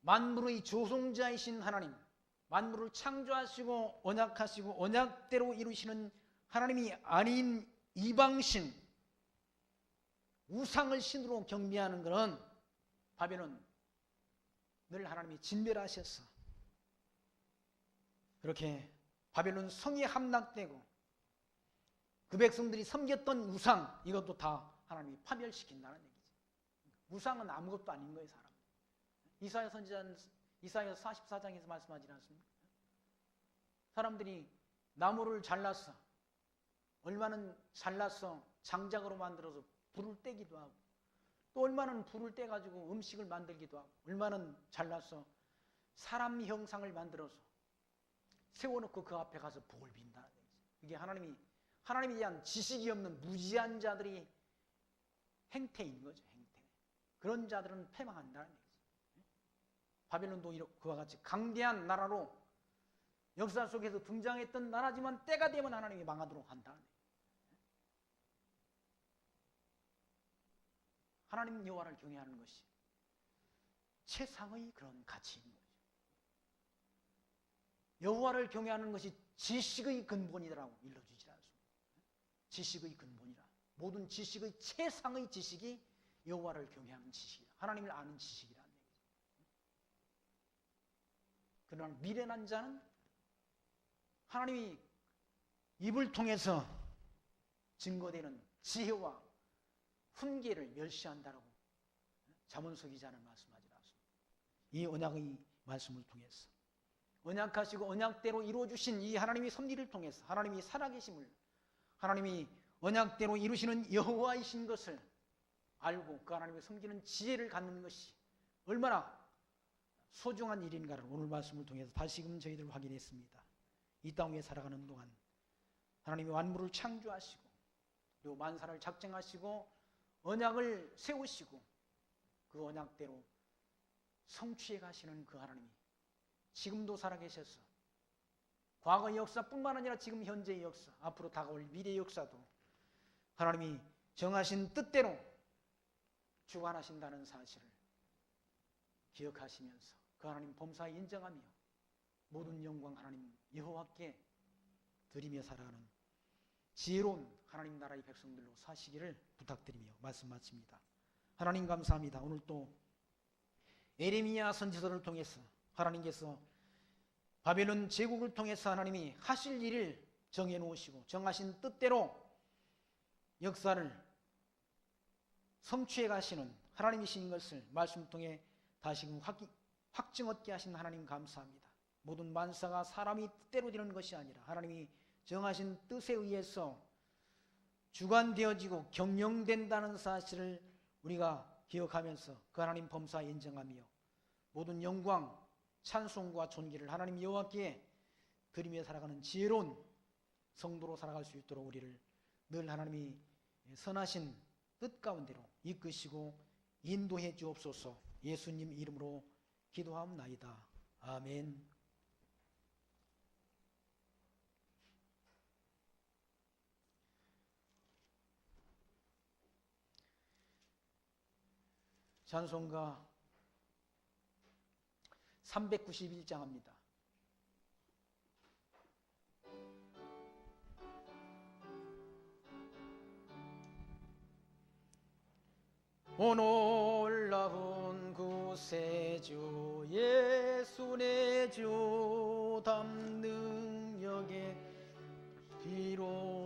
Speaker 1: 만물의 조성자이신 하나님, 만물을 창조하시고 언약하시고 언약대로 이루시는 하나님이 아닌 이방신, 우상을 신으로 경배하는 것은 바벨론 늘 하나님이 진멸하셨어. 그렇게 바벨론 성이 함락되고 그 백성들이 섬겼던 우상, 이것도 다 하나님이 파멸시킨다는 얘기죠. 우상은 아무것도 아닌 거예요, 사람. 이사야 선지자는 이사야 44장에서 말씀하지 않습니까? 사람들이 나무를 잘라서, 얼마는 잘라서 장작으로 만들어서 불을 떼기도 하고, 또 얼마는 불을 떼가지고 음식을 만들기도 하고, 얼마는 잘라서 사람 형상을 만들어서 세워놓고 그 앞에 가서 복을 빈다는 얘기죠. 이게 하나님에 대한 지식이 없는 무지한 자들이 행태인 거죠, 행태. 그런 자들은 패망한다는 얘기죠. 바벨론도 그와 같이 강대한 나라로 역사 속에서 등장했던 나라지만 때가 되면 하나님이 망하도록 한다는 얘기죠. 하나님 여호와를 경외하는 것이 최상의 그런 가치인 거죠. 여호와를 경외하는 것이 지식의 근본이라고 일러주지 않습니다. 지식의 근본이라. 모든 지식의 최상의 지식이 여호와를 경외하는 지식이다. 하나님을 아는 지식이라는 얘기죠. 그러나 미련한 자는 하나님이 입을 통해서 증거되는 지혜와 훈계를 멸시한다라고 잠언서 기자는 말씀하지 않습니다. 이 언약의 말씀을 통해서 언약하시고 언약대로 이루어주신 이 하나님의 섭리를 통해서 하나님이 살아계심을, 하나님이 언약대로 이루시는 여호와이신 것을 알고 그 하나님을 섬기는 지혜를 갖는 것이 얼마나 소중한 일인가를 오늘 말씀을 통해서 다시금 저희들 확인했습니다. 이 땅에 살아가는 동안 하나님이 만물을 창조하시고 그리고 만사를 작정하시고 언약을 세우시고 그 언약대로 성취해 가시는 그 하나님이 지금도 살아계셔서 과거의 역사뿐만 아니라 지금 현재의 역사, 앞으로 다가올 미래의 역사도 하나님이 정하신 뜻대로 주관하신다는 사실을 기억하시면서 그 하나님 범사에 인정하며 모든 영광 하나님 여호와께 드리며 살아가는 지혜로운 하나님 나라의 백성들로 사시기를 부탁드리며 말씀 마칩니다. 하나님 감사합니다. 오늘 또 에레미야 선지서를 통해서 하나님께서 바벨론 제국을 통해서 하나님이 하실 일을 정해놓으시고 정하신 뜻대로 역사를 성취해 가시는 하나님이신 것을 말씀 통해 다시금 확증 얻게 하신 하나님 감사합니다. 모든 만사가 사람이 뜻대로 되는 것이 아니라 하나님이 정하신 뜻에 의해서 주관되어지고 경영된다는 사실을 우리가 기억하면서 그 하나님 범사에 인정하며 모든 영광, 찬송과 존귀를 하나님 여호와께 드리며 살아가는 지혜로운 성도로 살아갈 수 있도록 우리를 늘 하나님이 선하신 뜻 가운데로 이끄시고 인도해 주옵소서. 예수님 이름으로 기도하옵나이다. 아멘. 찬송가 391장 합니다. 오 놀라운 구세주 예수 내 주 담 능력에 비로